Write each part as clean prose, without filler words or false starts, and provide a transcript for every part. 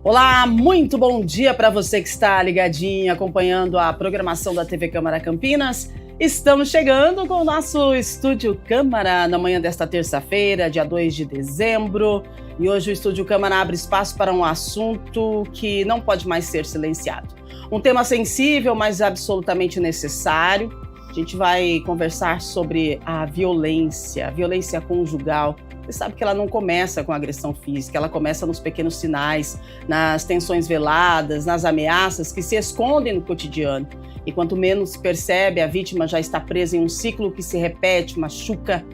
Olá, muito bom dia para você que está ligadinho, acompanhando a programação da TV Câmara Campinas. Estamos chegando com o nosso Estúdio Câmara na manhã desta terça-feira, dia 2 de dezembro. E hoje o Estúdio Câmara abre espaço para um assunto que não pode mais ser silenciado. Um tema sensível, mas absolutamente necessário. A gente vai conversar sobre a violência conjugal. Você sabe que ela não começa com agressão física, ela começa nos pequenos sinais, nas tensões veladas, nas ameaças que se escondem no cotidiano. E quanto menos se percebe, a vítima já está presa em um ciclo que se repete, machuca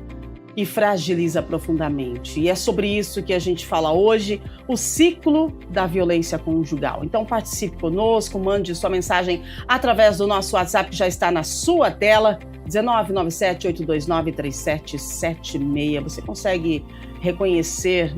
e fragiliza profundamente. E é sobre isso que a gente fala hoje, o ciclo da violência conjugal. Então participe conosco, mande sua mensagem através do nosso WhatsApp, que já está na sua tela, 19978293776. Você consegue reconhecer,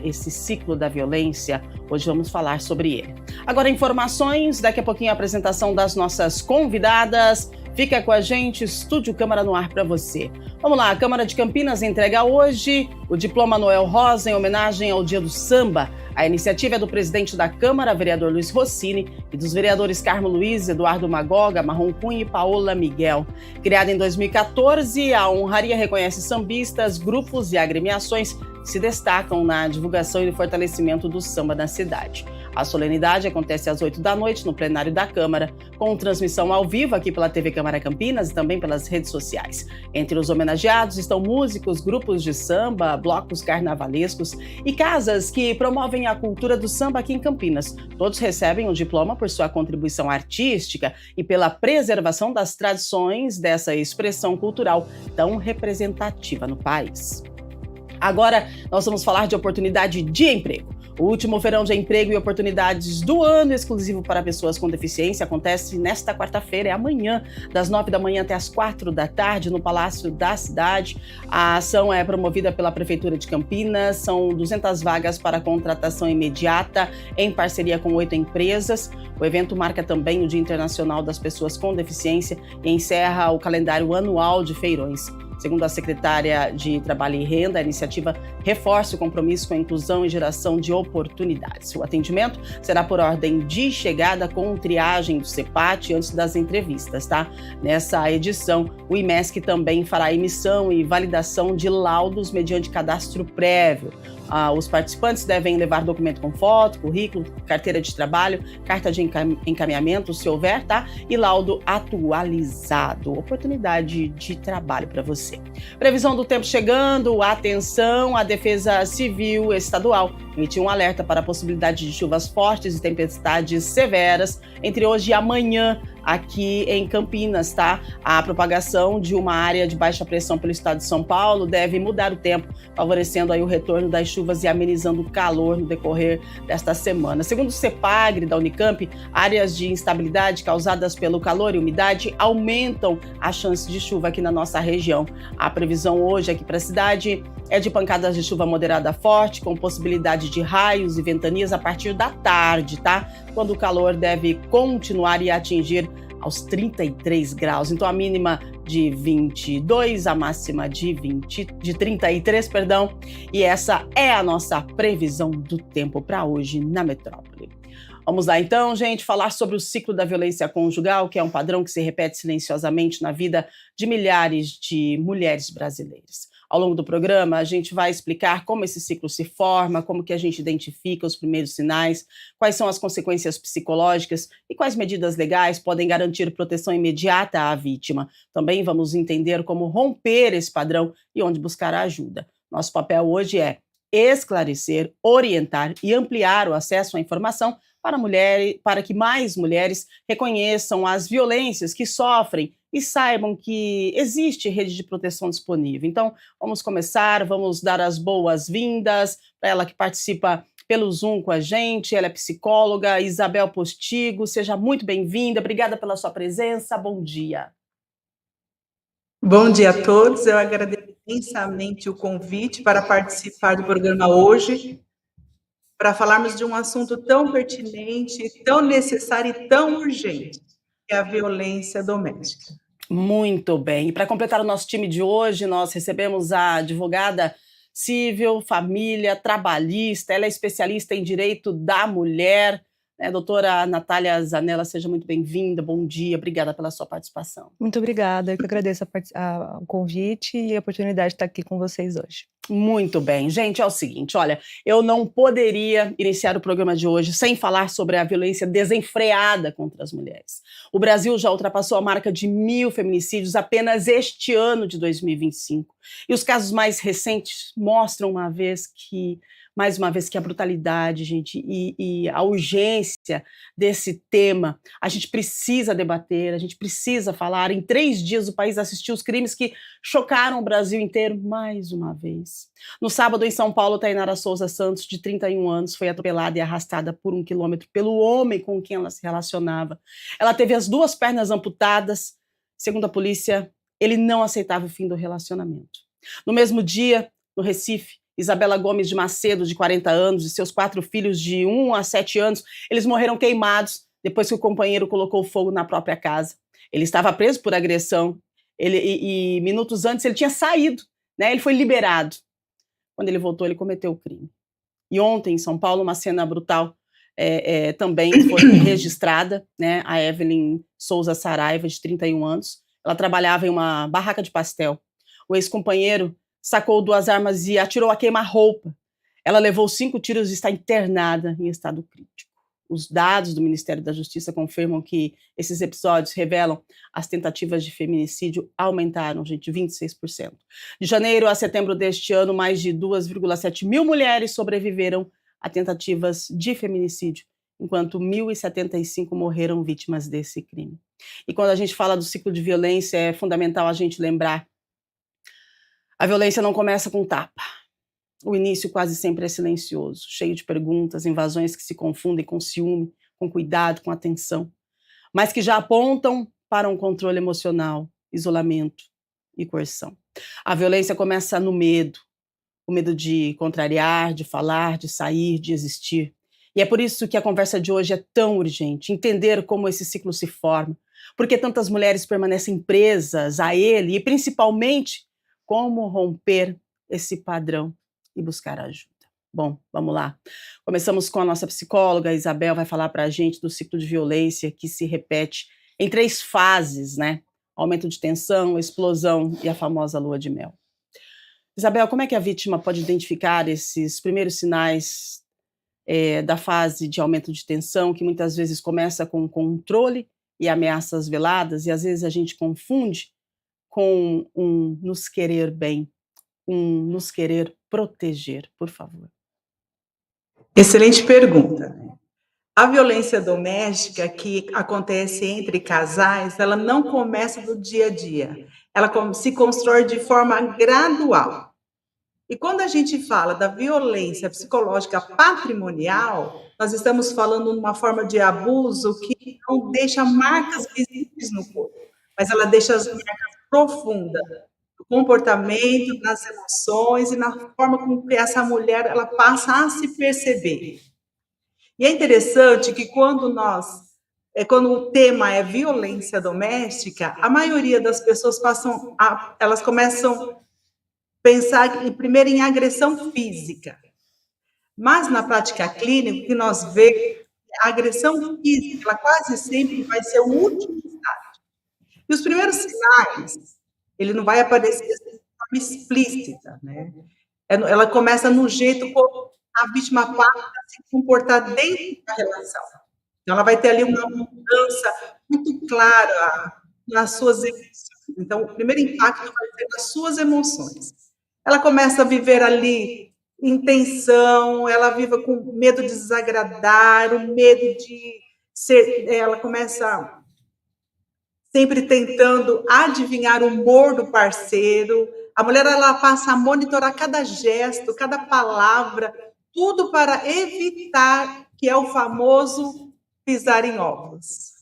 esse ciclo da violência? Hoje vamos falar sobre ele. Agora, informações, daqui a pouquinho a apresentação das nossas convidadas. Fica com a gente, Estúdio Câmara no ar para você. Vamos lá, a Câmara de Campinas entrega hoje o diploma Noel Rosa em homenagem ao Dia do Samba. A iniciativa é do presidente da Câmara, vereador Luiz Rossini, e dos vereadores Carmo Luiz, Eduardo Magoga, Marrom Cunha e Paola Miguel. Criada em 2014, a honraria reconhece sambistas, grupos e agremiações que se destacam na divulgação e no fortalecimento do samba na cidade. A solenidade acontece às 8 da noite no plenário da Câmara, com transmissão ao vivo aqui pela TV Câmara Campinas e também pelas redes sociais. Entre os homenageados estão músicos, grupos de samba, blocos carnavalescos e casas que promovem a cultura do samba aqui em Campinas. Todos recebem um diploma por sua contribuição artística e pela preservação das tradições dessa expressão cultural tão representativa no país. Agora, nós vamos falar de oportunidade de emprego. O último Feirão de Emprego e Oportunidades do ano, exclusivo para pessoas com deficiência, acontece nesta quarta-feira, amanhã, das 9 da manhã até as 4 da tarde, no Palácio da Cidade. A ação é promovida pela Prefeitura de Campinas, são 200 vagas para contratação imediata, em parceria com 8 empresas. O evento marca também o Dia Internacional das Pessoas com Deficiência e encerra o calendário anual de feirões. Segundo a secretária de Trabalho e Renda, a iniciativa reforça o compromisso com a inclusão e geração de oportunidades. O atendimento será por ordem de chegada com triagem do CEPAT antes das entrevistas, tá? Nessa edição, o IMESC também fará emissão e validação de laudos mediante cadastro prévio. Os participantes devem levar documento com foto, currículo, carteira de trabalho, carta de encaminhamento, se houver, tá? E laudo atualizado. Oportunidade de trabalho para você. Previsão do tempo chegando, atenção, a Defesa Civil Estadual emitiu um alerta para a possibilidade de chuvas fortes e tempestades severas entre hoje e amanhã aqui em Campinas, tá? A propagação de uma área de baixa pressão pelo estado de São Paulo deve mudar o tempo, favorecendo aí o retorno das chuvas e amenizando o calor no decorrer desta semana. Segundo o CEPAGRE da Unicamp, áreas de instabilidade causadas pelo calor e umidade aumentam a chance de chuva aqui na nossa região. A previsão hoje aqui para a cidade é de pancadas de chuva moderada a forte, com possibilidade de raios e ventanias a partir da tarde, tá? Quando o calor deve continuar e atingir aos 33 graus. Então a mínima de 22, a máxima de 33, perdão. E essa é a nossa previsão do tempo para hoje na metrópole. Vamos lá então, gente, falar sobre o ciclo da violência conjugal, que é um padrão que se repete silenciosamente na vida de milhares de mulheres brasileiras. Ao longo do programa, a gente vai explicar como esse ciclo se forma, como que a gente identifica os primeiros sinais, quais são as consequências psicológicas e quais medidas legais podem garantir proteção imediata à vítima. Também vamos entender como romper esse padrão e onde buscar a ajuda. Nosso papel hoje é esclarecer, orientar e ampliar o acesso à informação para que mais mulheres reconheçam as violências que sofrem e saibam que existe rede de proteção disponível. Então, vamos começar, vamos dar as boas-vindas para ela que participa pelo Zoom com a gente. Ela é psicóloga, Isabel Postigo. Seja muito bem-vinda, obrigada pela sua presença, bom dia. Bom dia a todos, eu agradeço imensamente o convite para participar do programa hoje, para falarmos de um assunto tão pertinente, tão necessário e tão urgente, que é a violência doméstica. Muito bem. E para completar o nosso time de hoje, nós recebemos a advogada civil, família, trabalhista, ela é especialista em direito da mulher. Doutora Natália Zanella, seja muito bem-vinda, bom dia, obrigada pela sua participação. Muito obrigada, eu que agradeço o convite e a oportunidade de estar aqui com vocês hoje. Muito bem, gente, é o seguinte, olha, eu não poderia iniciar o programa de hoje sem falar sobre a violência desenfreada contra as mulheres. O Brasil já ultrapassou a marca de 1.000 feminicídios apenas este ano de 2025. E os casos mais recentes mostram mais uma vez que a brutalidade, gente, e a urgência desse tema, a gente precisa debater, a gente precisa falar. Em 3 dias o país assistiu os crimes que chocaram o Brasil inteiro mais uma vez. No sábado, em São Paulo, Tainara Souza Santos, de 31 anos, foi atropelada e arrastada por 1 quilômetro pelo homem com quem ela se relacionava. Ela teve as 2 pernas amputadas. Segundo a polícia, ele não aceitava o fim do relacionamento. No mesmo dia, no Recife, Isabela Gomes de Macedo, de 40 anos, e seus 4 filhos de 1 a 7 anos, eles morreram queimados depois que o companheiro colocou fogo na própria casa. Ele estava preso por agressão e minutos antes ele tinha saído, né? Ele foi liberado. Quando ele voltou, ele cometeu o crime. E ontem, em São Paulo, uma cena brutal também foi registrada, né? A Evelyn Souza Saraiva, de 31 anos, ela trabalhava em uma barraca de pastel. O ex-companheiro sacou 2 armas e atirou a queima-roupa. Ela levou 5 tiros e está internada em estado crítico. Os dados do Ministério da Justiça confirmam que esses episódios revelam as tentativas de feminicídio aumentaram, gente, 26%. De janeiro a setembro deste ano, mais de 2,7 mil mulheres sobreviveram a tentativas de feminicídio, enquanto 1.075 morreram vítimas desse crime. E quando a gente fala do ciclo de violência, é fundamental a gente lembrar: a violência não começa com tapa. O início quase sempre é silencioso, cheio de perguntas, invasões que se confundem com ciúme, com cuidado, com atenção, mas que já apontam para um controle emocional, isolamento e coerção. A violência começa no medo, o medo de contrariar, de falar, de sair, de existir. E é por isso que a conversa de hoje é tão urgente, entender como esse ciclo se forma, porque tantas mulheres permanecem presas a ele e, principalmente, como romper esse padrão e buscar ajuda. Bom, vamos lá. Começamos com a nossa psicóloga, a Isabel vai falar para a gente do ciclo de violência que se repete em 3 fases, né? Aumento de tensão, explosão e a famosa lua de mel. Isabel, como é que a vítima pode identificar esses primeiros sinais da fase de aumento de tensão, que muitas vezes começa com controle e ameaças veladas, e às vezes a gente confunde com um nos querer bem, um nos querer proteger, por favor? Excelente pergunta. A violência doméstica que acontece entre casais, ela não começa do dia a dia. Ela se constrói de forma gradual. E quando a gente fala da violência psicológica patrimonial, nós estamos falando de uma forma de abuso que não deixa marcas visíveis no corpo, mas ela deixa as marcas profundas no comportamento, nas emoções e na forma como que essa mulher ela passa a se perceber. E é interessante que quando o tema é violência doméstica, a maioria das pessoas elas começam a pensar primeiro em agressão física. Mas na prática clínica, o que nós vemos, a agressão física, ela quase sempre vai ser o último estágio. E os primeiros sinais, ele não vai aparecer de forma explícita, né? Ela começa no jeito como a vítima passa a se comportar dentro da relação. Então, ela vai ter ali uma mudança muito clara nas suas emoções. Então, o primeiro impacto vai ser nas suas emoções. Ela começa a viver ali em tensão, ela vive com medo de desagradar, o medo de ser... Ela começa sempre tentando adivinhar o humor do parceiro. A mulher, ela passa a monitorar cada gesto, cada palavra, tudo para evitar que é o famoso pisar em ovos.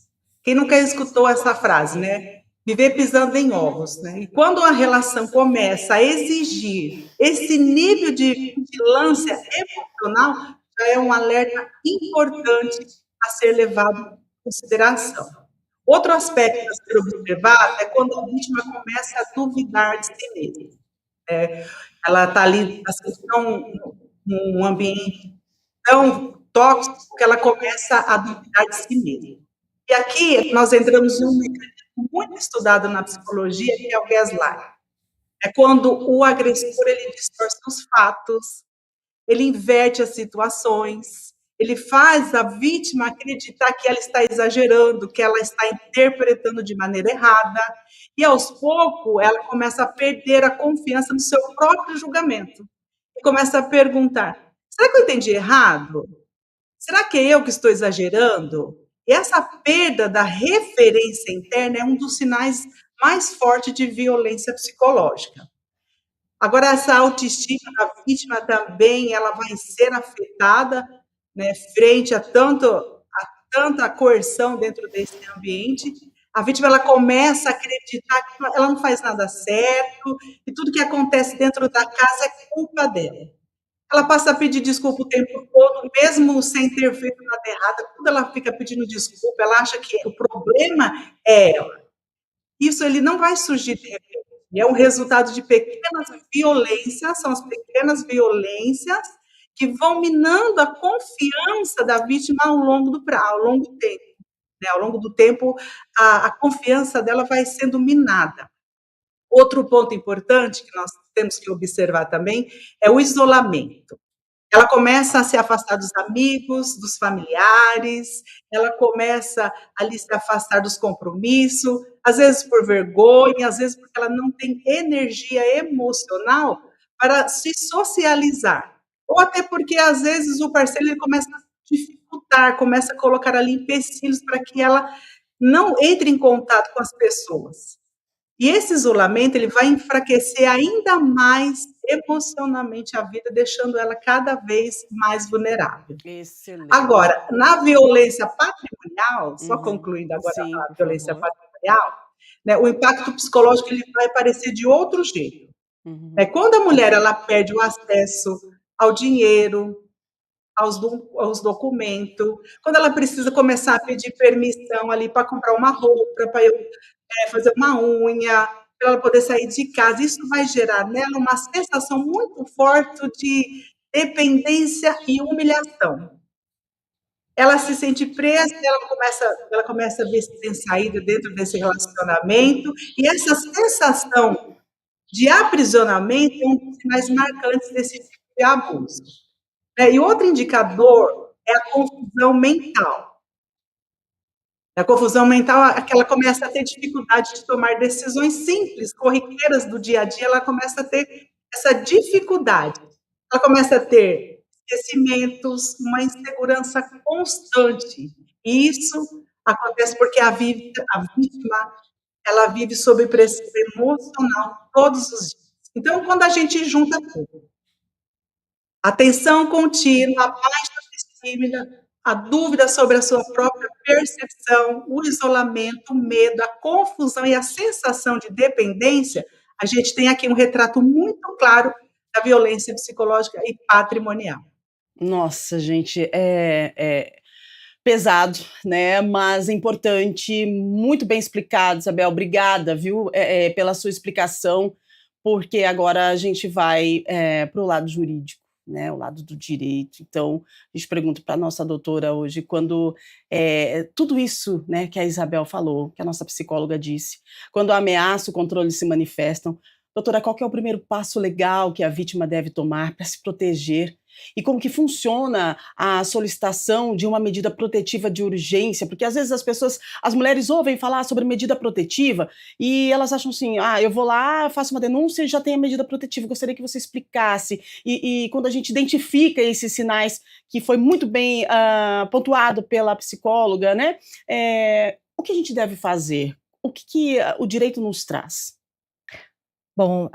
Quem nunca escutou essa frase, né? Viver pisando em ovos, né? E quando a relação começa a exigir esse nível de vigilância emocional, já é um alerta importante a ser levado em consideração. Outro aspecto a ser observado é quando a vítima começa a duvidar de si mesma. Ela está ali assim, num ambiente tão tóxico que ela começa a duvidar de si mesma. E aqui nós entramos em um mecanismo muito estudado na psicologia, que é o gaslight. É quando o agressor ele distorce os fatos, ele inverte as situações, ele faz a vítima acreditar que ela está exagerando, que ela está interpretando de maneira errada, e aos poucos ela começa a perder a confiança no seu próprio julgamento. E começa a perguntar: será que eu entendi errado? Será que é eu que estou exagerando? E essa perda da referência interna é um dos sinais mais fortes de violência psicológica. Agora, essa autoestima da vítima também, ela vai ser afetada, né, frente a tanta coerção dentro desse ambiente. A vítima, ela começa a acreditar que ela não faz nada certo, e tudo que acontece dentro da casa é culpa dela. Ela passa a pedir desculpa o tempo todo, mesmo sem ter feito nada errado, quando ela fica pedindo desculpa, ela acha que o problema é ela. Isso ele não vai surgir de repente. É um resultado de pequenas violências, são as pequenas violências que vão minando a confiança da vítima ao longo do tempo. Né? Ao longo do tempo, a confiança dela vai sendo minada. Outro ponto importante que nós temos que observar também é o isolamento. Ela começa a se afastar dos amigos, dos familiares, ela começa ali se afastar dos compromissos, às vezes por vergonha, às vezes porque ela não tem energia emocional para se socializar. Ou até porque, às vezes, o parceiro ele começa a dificultar, começa a colocar ali empecilhos para que ela não entre em contato com as pessoas. E esse isolamento ele vai enfraquecer ainda mais emocionalmente a vida, deixando ela cada vez mais vulnerável. Excelente. Agora, na violência patrimonial, só concluindo agora Sim, a por violência favor. patrimonial, né, o impacto psicológico ele vai aparecer de outro jeito. Quando a mulher ela perde o acesso ao dinheiro, aos documentos, quando ela precisa começar a pedir permissão ali para comprar uma roupa, para fazer uma unha, para ela poder sair de casa, isso vai gerar nela uma sensação muito forte de dependência e humilhação. Ela se sente presa, ela começa a ver se tem saída dentro desse relacionamento, e essa sensação de aprisionamento é um dos sinais marcantes desse tipo de abuso. E outro indicador é a confusão mental. A confusão mental é que ela começa a ter dificuldade de tomar decisões simples, corriqueiras do dia a dia, ela começa a ter essa dificuldade. Ela começa a ter esquecimentos, uma insegurança constante. E isso acontece porque a vítima ela vive sob pressão emocional todos os dias. Então, quando a gente junta tudo, a tensão contínua, a baixa autoestima, a dúvida sobre a sua própria percepção, o isolamento, o medo, a confusão e a sensação de dependência, a gente tem aqui um retrato muito claro da violência psicológica e patrimonial. Nossa, gente, é pesado, né? Mas é importante, muito bem explicado, Isabel. Obrigada, viu, pela sua explicação, porque agora a gente vai para o lado jurídico, né? O lado do direito. Então, a gente pergunta para a nossa doutora hoje, quando tudo isso, né, que a Isabel falou, que a nossa psicóloga disse, quando a ameaça e o controle se manifestam, doutora, qual que é o primeiro passo legal que a vítima deve tomar para se proteger? E como que funciona a solicitação de uma medida protetiva de urgência? Porque às vezes as mulheres ouvem falar sobre medida protetiva e elas acham assim, eu vou lá, faço uma denúncia e já tem a medida protetiva. Gostaria que você explicasse. E quando a gente identifica esses sinais, que foi muito bem pontuado pela psicóloga, né? O que a gente deve fazer? O que o direito nos traz? Bom,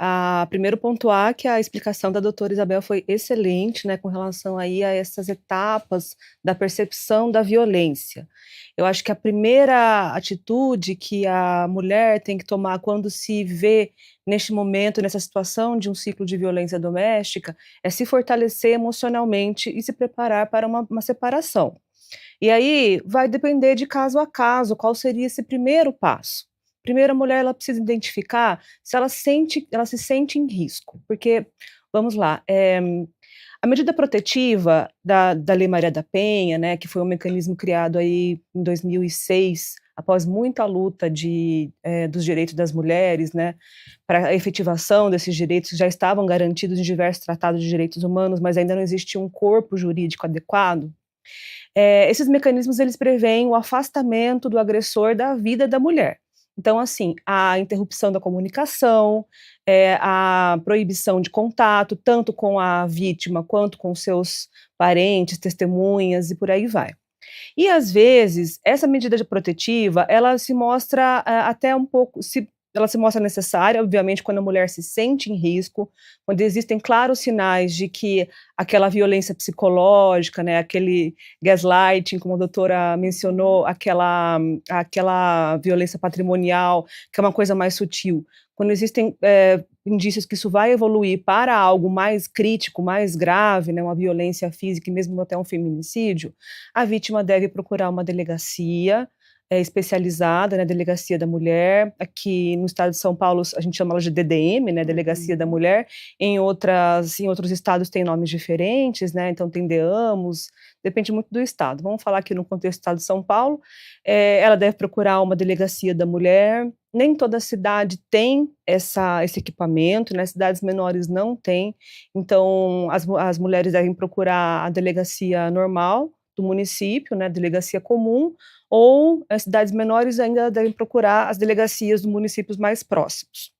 primeiro pontuar que a explicação da doutora Isabel foi excelente, né, com relação aí a essas etapas da percepção da violência. Eu acho que a primeira atitude que a mulher tem que tomar quando se vê neste momento, nessa situação de um ciclo de violência doméstica, é se fortalecer emocionalmente e se preparar para uma separação. E aí vai depender de caso a caso qual seria esse primeiro passo. Primeiro, a mulher ela precisa identificar se ela se sente em risco, porque, vamos lá, a medida protetiva da Lei Maria da Penha, né, que foi um mecanismo criado aí em 2006, após muita luta dos direitos das mulheres, né, para a efetivação desses direitos, que já estavam garantidos em diversos tratados de direitos humanos, mas ainda não existia um corpo jurídico adequado. Esses mecanismos eles preveem o afastamento do agressor da vida da mulher. Então, assim, a interrupção da comunicação, a proibição de contato, tanto com a vítima quanto com seus parentes, testemunhas e por aí vai. E, às vezes, essa medida protetiva, ela se mostra até um pouco, ela se mostra necessária, obviamente, quando a mulher se sente em risco, quando existem claros sinais de que aquela violência psicológica, né, aquele gaslighting, como a doutora mencionou, aquela violência patrimonial, que é uma coisa mais sutil. Quando existem indícios que isso vai evoluir para algo mais crítico, mais grave, né, uma violência física e mesmo até um feminicídio, a vítima deve procurar uma delegacia especializada, né, Delegacia da Mulher. Aqui no estado de São Paulo a gente chama ela de DDM, né, Delegacia da Mulher. Em outros estados tem nomes diferentes, né, então tem DEAMOS, depende muito do estado. Vamos falar aqui no contexto do estado de São Paulo, ela deve procurar uma Delegacia da Mulher. Nem toda cidade tem esse equipamento, né, cidades menores não têm, então as mulheres devem procurar a delegacia normal do município, né, delegacia comum, ou as cidades menores ainda devem procurar as delegacias dos municípios mais próximos,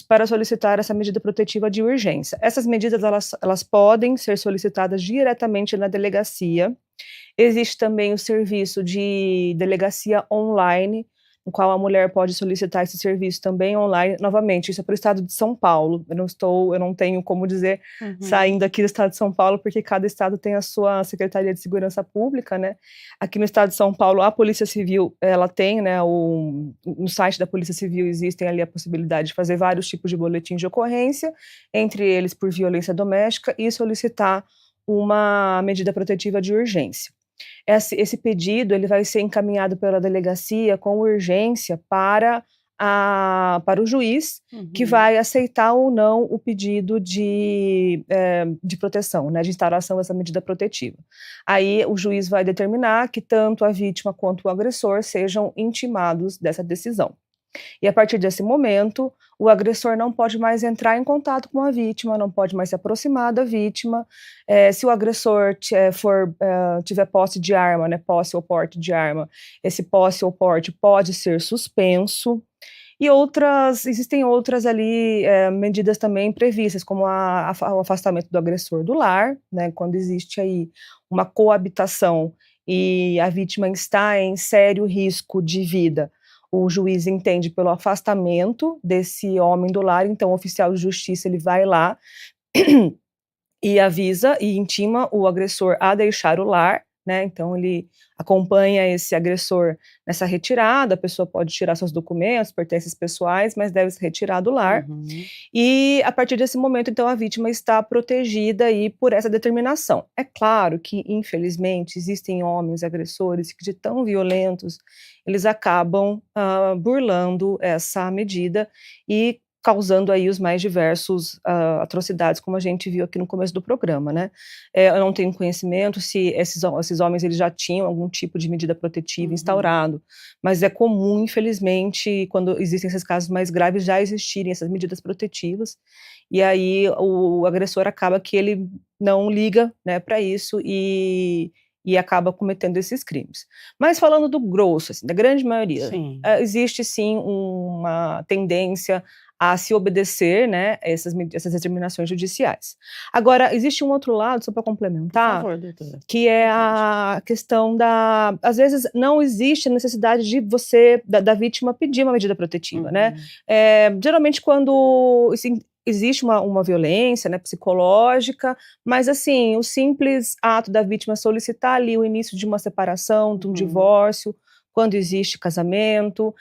para solicitar essa medida protetiva de urgência. Essas medidas, elas podem ser solicitadas diretamente na delegacia. Existe também o serviço de delegacia online, no qual a mulher pode solicitar esse serviço também online. Novamente, isso é para o estado de São Paulo. Eu não tenho como dizer saindo aqui do estado de São Paulo, porque cada estado tem a sua Secretaria de Segurança Pública, né? Aqui no estado de São Paulo, a Polícia Civil, ela tem, né, no site da Polícia Civil existem ali a possibilidade de fazer vários tipos de boletins de ocorrência, entre eles por violência doméstica, e solicitar uma medida protetiva de urgência. Esse pedido ele vai ser encaminhado pela delegacia com urgência para o juiz, que vai aceitar ou não o pedido de proteção, né, de instauração dessa medida protetiva. Aí o juiz vai determinar que tanto a vítima quanto o agressor sejam intimados dessa decisão. E a partir desse momento, o agressor não pode mais entrar em contato com a vítima, não pode mais se aproximar da vítima. Se o agressor tiver posse de arma, né, posse ou porte de arma, esse posse ou porte pode ser suspenso. E existem outras ali medidas também previstas, como o afastamento do agressor do lar, né, quando existe aí uma coabitação e a vítima está em sério risco de vida. O juiz entende pelo afastamento desse homem do lar, então o oficial de justiça ele vai lá e avisa e intima o agressor a deixar o lar, né? Então ele acompanha esse agressor nessa retirada, a pessoa pode tirar seus documentos, pertences pessoais, mas deve se retirar do lar. E a partir desse momento, então, a vítima está protegida aí por essa determinação. É claro que, infelizmente, existem homens agressores que, de tão violentos, eles acabam burlando essa medida e causando aí os mais diversos atrocidades, como a gente viu aqui no começo do programa, né? Eu não tenho conhecimento se esses homens eles já tinham algum tipo de medida protetiva instaurado, mas é comum, infelizmente, quando existem esses casos mais graves, já existirem essas medidas protetivas, e aí o agressor acaba que ele não liga, né, para isso e acaba cometendo esses crimes. Mas falando do grosso, assim, da grande maioria, existe sim uma tendência a se obedecer, né, essas determinações judiciais. Agora, existe um outro lado, só para complementar, por favor, doutora, que é a questão às vezes não existe a necessidade de da vítima pedir uma medida protetiva, né? Geralmente quando existe uma violência, né, psicológica, mas assim, o simples ato da vítima solicitar ali o início de uma separação, de um divórcio, quando existe casamento,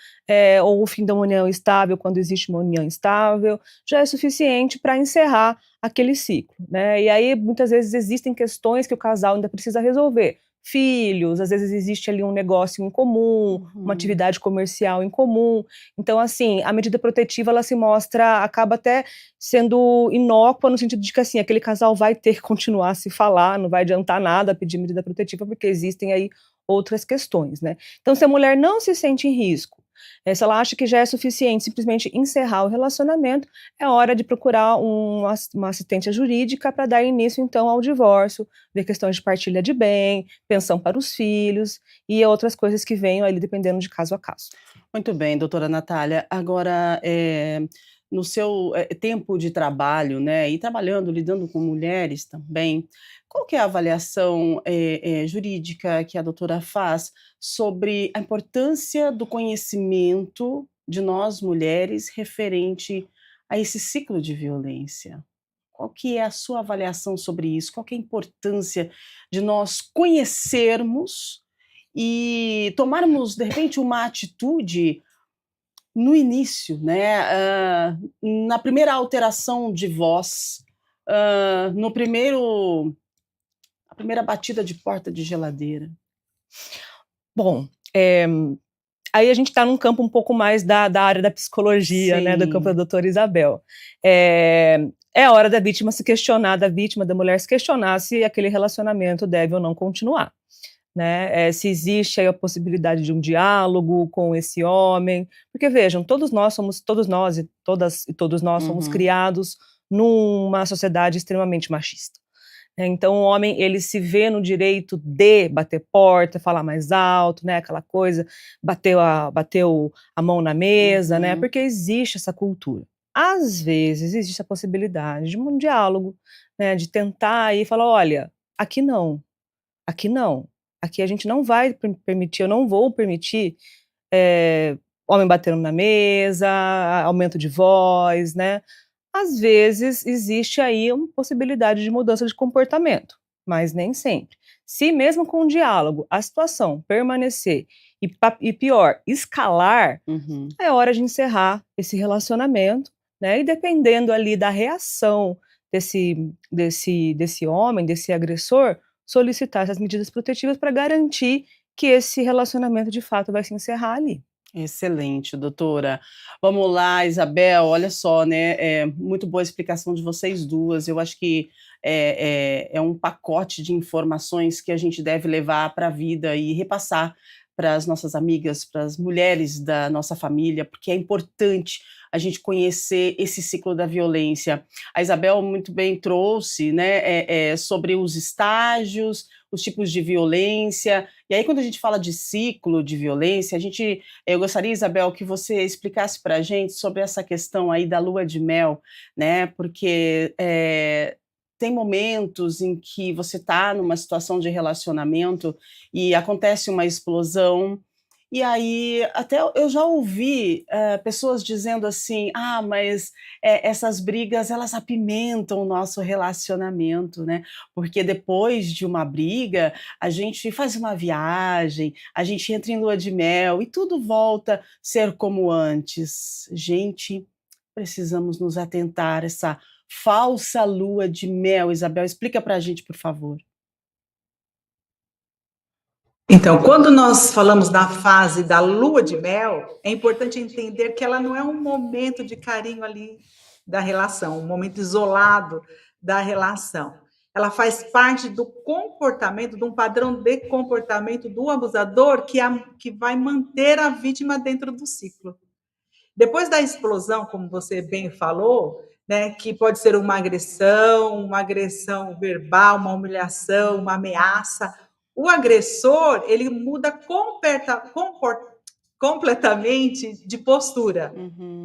ou o fim da união estável, quando existe uma união estável, já é suficiente para encerrar aquele ciclo, né? E aí, muitas vezes, existem questões que o casal ainda precisa resolver, filhos, às vezes existe ali um negócio em comum, uma atividade comercial em comum. Então, assim, a medida protetiva, ela se mostra, acaba até sendo inócua no sentido de que, assim, aquele casal vai ter que continuar a se falar, não vai adiantar nada pedir medida protetiva, porque existem aí outras questões, né? Então, se a mulher não se sente em risco, se ela acha que já é suficiente simplesmente encerrar o relacionamento, é hora de procurar uma assistência jurídica para dar início, então, ao divórcio, ver questões de partilha de bem, pensão para os filhos e outras coisas que venham ali dependendo de caso a caso. Muito bem, doutora Natália. Agora, no seu tempo de trabalho, né, e trabalhando, lidando com mulheres também, qual que é a avaliação jurídica que a doutora faz sobre a importância do conhecimento de nós mulheres referente a esse ciclo de violência? Qual que é a sua avaliação sobre isso? Qual que é a importância de nós conhecermos e tomarmos, de repente, uma atitude no início, né? Na primeira alteração de voz, no primeiro, a primeira batida de porta de geladeira? Bom, aí a gente está num campo um pouco mais da área da psicologia, né, do campo da doutora Isabel. É a hora da vítima se questionar, da vítima, da mulher se questionar se aquele relacionamento deve ou não continuar. Né, se existe aí a possibilidade de um diálogo com esse homem, porque vejam, todos nós e todos nós somos criados numa sociedade extremamente machista. Então o homem, ele se vê no direito de bater porta, falar mais alto, né, aquela coisa, bateu a mão na mesa, né, porque existe essa cultura. Às vezes existe a possibilidade de um diálogo, né, de tentar aí falar, olha, aqui não, aqui a gente não vai permitir, eu não vou permitir homem batendo na mesa, aumento de voz, né? Às vezes existe aí uma possibilidade de mudança de comportamento, mas nem sempre. Se mesmo com o diálogo a situação permanecer e pior, escalar, é hora de encerrar esse relacionamento, né? E dependendo ali da reação desse homem, desse agressor, solicitar essas medidas protetivas para garantir que esse relacionamento de fato vai se encerrar ali. Excelente, doutora. Vamos lá, Isabel, olha só, né, muito boa a explicação de vocês duas. Eu acho que é um pacote de informações que a gente deve levar para a vida e repassar para as nossas amigas, para as mulheres da nossa família, porque é importante a gente conhecer esse ciclo da violência. A Isabel muito bem trouxe, né, sobre os estágios, os tipos de violência. E aí, quando a gente fala de ciclo de violência, eu gostaria, Isabel, que você explicasse para a gente sobre essa questão aí da lua de mel, né? Porque tem momentos em que você está numa situação de relacionamento e acontece uma explosão, e aí até eu já ouvi pessoas dizendo assim, mas essas brigas, elas apimentam o nosso relacionamento, né? Porque depois de uma briga, a gente faz uma viagem, a gente entra em lua de mel e tudo volta a ser como antes. Gente, precisamos nos atentar a essa falsa lua de mel. Isabel, explica para a gente, por favor. Então, quando nós falamos da fase da lua de mel, é importante entender que ela não é um momento de carinho ali da relação, um momento isolado da relação. Ela faz parte do comportamento, de um padrão de comportamento do abusador que vai manter a vítima dentro do ciclo. Depois da explosão, como você bem falou, né, que pode ser uma agressão verbal, uma humilhação, uma ameaça, o agressor, ele muda completamente de postura,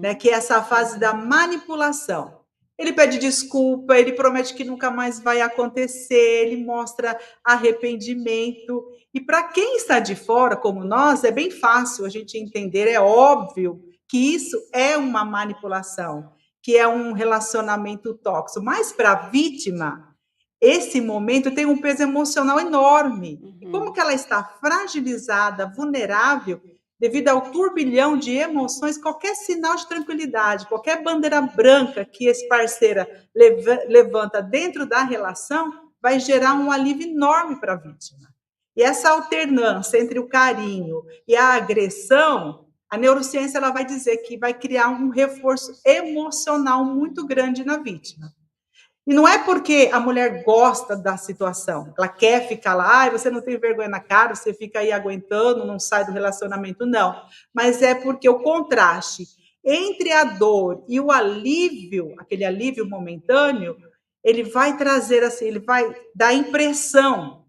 né, que é essa fase da manipulação. Ele pede desculpa, ele promete que nunca mais vai acontecer, ele mostra arrependimento. E para quem está de fora, como nós, é bem fácil a gente entender, é óbvio que isso é uma manipulação, que é um relacionamento tóxico. Mas para a vítima, esse momento tem um peso emocional enorme. E como que ela está fragilizada, vulnerável, devido ao turbilhão de emoções, qualquer sinal de tranquilidade, qualquer bandeira branca que esse parceiro levanta dentro da relação, vai gerar um alívio enorme para a vítima. E essa alternância entre o carinho e a agressão, a neurociência ela vai dizer que vai criar um reforço emocional muito grande na vítima. E não é porque a mulher gosta da situação, ela quer ficar lá, você não tem vergonha na cara, você fica aí aguentando, não sai do relacionamento, não. Mas é porque o contraste entre a dor e o alívio, aquele alívio momentâneo, ele vai trazer assim, ele vai dar impressão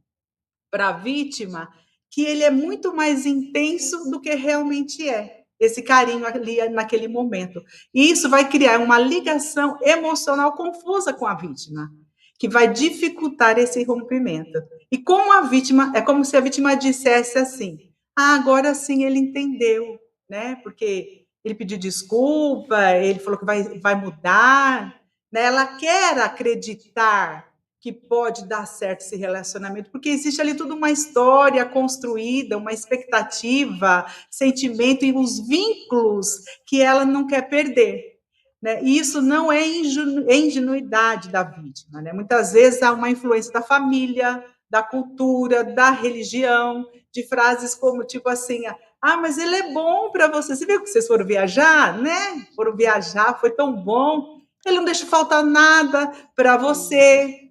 para a vítima que ele é muito mais intenso do que realmente é. Esse carinho ali naquele momento. E isso vai criar uma ligação emocional confusa com a vítima, que vai dificultar esse rompimento. E como a vítima, é como se a vítima dissesse assim: ah, agora sim ele entendeu, né? Porque ele pediu desculpa, ele falou que vai mudar, né? Ela quer acreditar que pode dar certo esse relacionamento, porque existe ali toda uma história construída, uma expectativa, sentimento e os vínculos que ela não quer perder. Né? E isso não é ingenuidade da vítima. Né? Muitas vezes há uma influência da família, da cultura, da religião, de frases como tipo assim: ah, mas ele é bom para você. Você viu que vocês foram viajar, né? Foram viajar, foi tão bom. Ele não deixa faltar nada para você.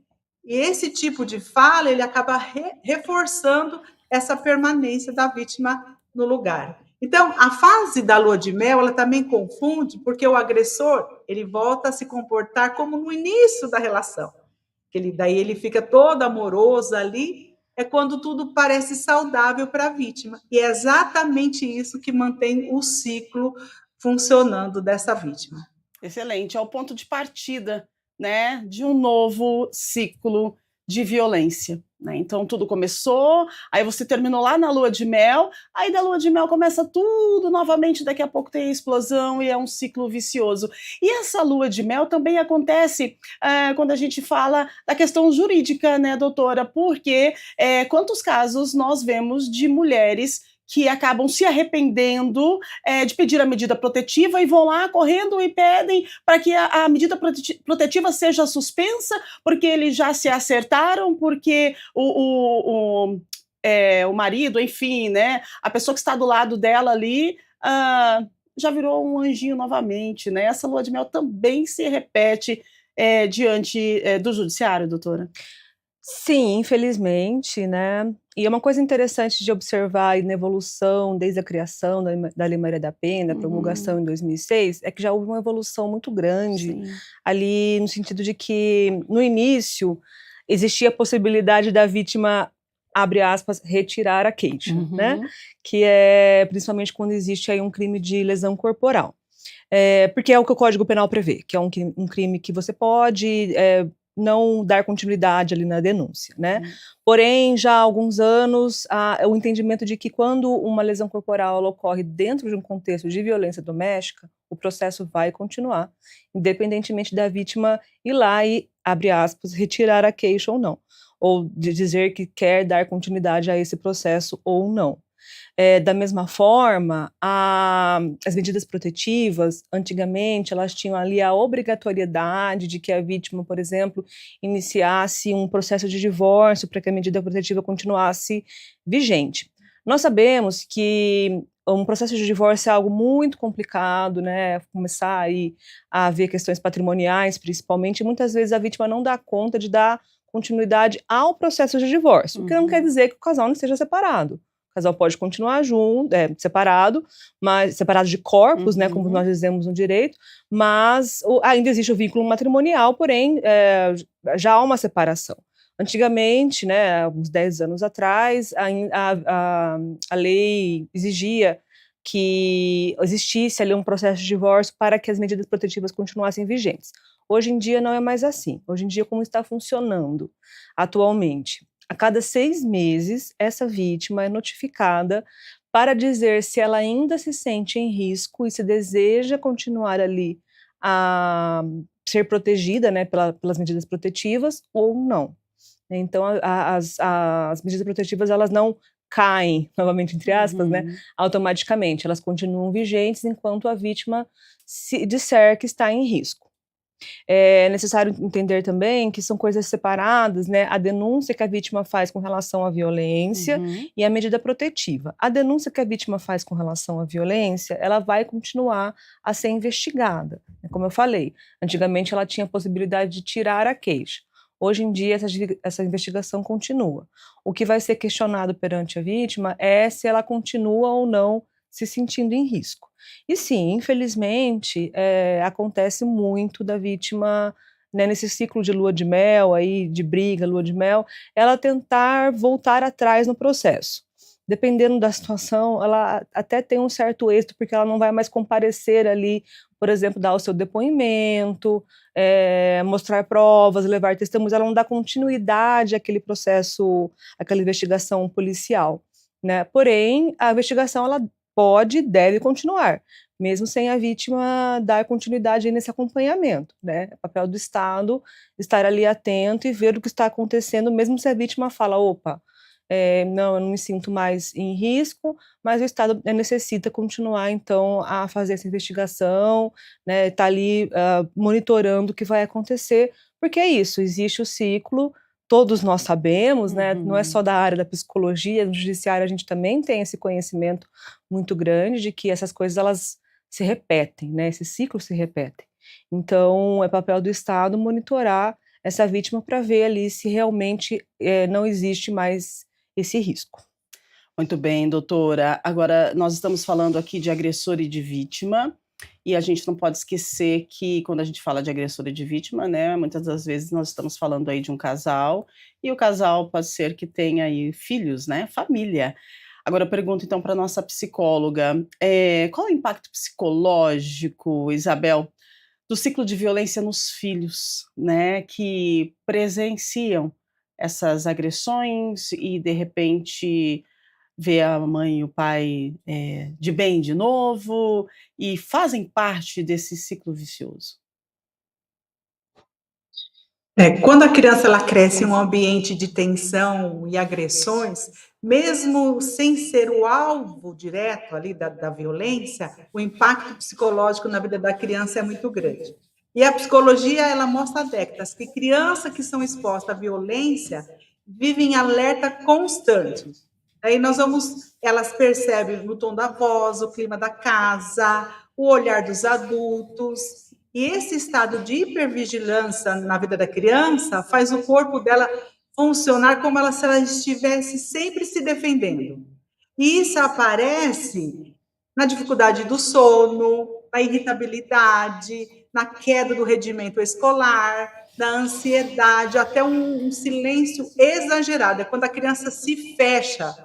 E esse tipo de fala, ele acaba reforçando essa permanência da vítima no lugar. Então, a fase da lua de mel, ela também confunde, porque o agressor, ele volta a se comportar como no início da relação. Daí ele fica todo amoroso ali, é quando tudo parece saudável para a vítima. E é exatamente isso que mantém o ciclo funcionando dessa vítima. Excelente, é o ponto de partida, né, de um novo ciclo de violência. Né? Então tudo começou, aí você terminou lá na lua de mel, aí da lua de mel começa tudo novamente, daqui a pouco tem a explosão e é um ciclo vicioso. E essa lua de mel também acontece quando a gente fala da questão jurídica, né, doutora? Porque quantos casos nós vemos de mulheres que acabam se arrependendo de pedir a medida protetiva e vão lá correndo e pedem para que a medida protetiva seja suspensa, porque eles já se acertaram, porque o marido, enfim, né, a pessoa que está do lado dela ali já virou um anjinho novamente. Né? Essa lua de mel também se repete diante do judiciário, doutora? Sim, infelizmente, né? E é uma coisa interessante de observar na evolução, desde a criação da Lei Maria da Penha, a promulgação em 2006, é que já houve uma evolução muito grande. Sim. Ali no sentido de que, no início, existia a possibilidade da vítima, abre aspas, retirar a queixa, né? Que é principalmente quando existe aí um crime de lesão corporal. Porque é o que o Código Penal prevê, que é um crime que você pode não dar continuidade ali na denúncia, né? Porém, já há alguns anos, o entendimento de que quando uma lesão corporal ocorre dentro de um contexto de violência doméstica, o processo vai continuar, independentemente da vítima ir lá e, abre aspas, retirar a queixa ou não, ou de dizer que quer dar continuidade a esse processo ou não. Da mesma forma, as medidas protetivas, antigamente, elas tinham ali a obrigatoriedade de que a vítima, por exemplo, iniciasse um processo de divórcio para que a medida protetiva continuasse vigente. Nós sabemos que um processo de divórcio é algo muito complicado, né? Começar aí a haver questões patrimoniais, principalmente, e muitas vezes a vítima não dá conta de dar continuidade ao processo de divórcio, o que não quer dizer que o casal não esteja separado. O casal pode continuar junto, separado, mas separado de corpos, né, como nós dizemos no direito, mas ainda existe o vínculo matrimonial, porém já há uma separação. Antigamente, né, uns 10 anos atrás, a lei exigia que existisse ali um processo de divórcio para que as medidas protetivas continuassem vigentes. Hoje em dia não é mais assim. Hoje em dia, como está funcionando atualmente? A cada 6 meses, essa vítima é notificada para dizer se ela ainda se sente em risco e se deseja continuar ali a ser protegida, né, pelas medidas protetivas ou não. Então, as medidas protetivas, elas não caem, novamente entre aspas, né, automaticamente. Elas continuam vigentes enquanto a vítima se disser que está em risco. É necessário entender também que são coisas separadas, né, a denúncia que a vítima faz com relação à violência Uhum. e a medida protetiva. A denúncia que a vítima faz com relação à violência, ela vai continuar a ser investigada, né, como eu falei, antigamente ela tinha a possibilidade de tirar a queixa. Hoje em dia essa investigação continua. O que vai ser questionado perante a vítima é se ela continua ou não se sentindo em risco. E sim, infelizmente, acontece muito da vítima, né, nesse ciclo de lua de mel aí, de briga, lua de mel, ela tentar voltar atrás no processo. Dependendo da situação, ela até tem um certo êxito, porque ela não vai mais comparecer ali, por exemplo, dar o seu depoimento, mostrar provas, levar testemunhos, ela não dá continuidade àquele processo, àquela investigação policial, né. Porém, a investigação ela pode e deve continuar, mesmo sem a vítima dar continuidade aí nesse acompanhamento, né. É papel do Estado estar ali atento e ver o que está acontecendo, mesmo se a vítima fala: "Opa, não, eu não me sinto mais em risco", mas o Estado, necessita continuar então a fazer essa investigação, né, tá ali, monitorando o que vai acontecer, porque é isso, existe o ciclo, todos nós sabemos, né, não é só Uhum. da área da psicologia, no judiciário a gente também tem esse conhecimento muito grande de que essas coisas elas se repetem, né, esses ciclos se repetem. Então é papel do Estado monitorar essa vítima para ver ali se realmente, não existe mais esse risco. Muito bem, doutora. Agora, nós estamos falando aqui de agressor e de vítima, e a gente não pode esquecer que quando a gente fala de agressor e de vítima, né, muitas das vezes nós estamos falando aí de um casal, e o casal pode ser que tenha aí filhos, né, família. Agora eu pergunto então para nossa psicóloga, qual é o impacto psicológico, Isabel, do ciclo de violência nos filhos, né, que presenciam essas agressões e de repente ver a mãe e o pai, de bem de novo, e fazem parte desse ciclo vicioso. Quando a criança ela cresce em um ambiente de tensão e agressões, mesmo sem ser o alvo direto ali da violência, o impacto psicológico na vida da criança é muito grande. E a psicologia ela mostra há décadas que crianças que são expostas à violência vivem em alerta constante. Aí elas percebem no tom da voz, o clima da casa, o olhar dos adultos. E esse estado de hipervigilância na vida da criança faz o corpo dela funcionar como se ela estivesse sempre se defendendo. E isso aparece na dificuldade do sono, na irritabilidade, na queda do rendimento escolar, na ansiedade, até um silêncio exagerado. É quando a criança se fecha,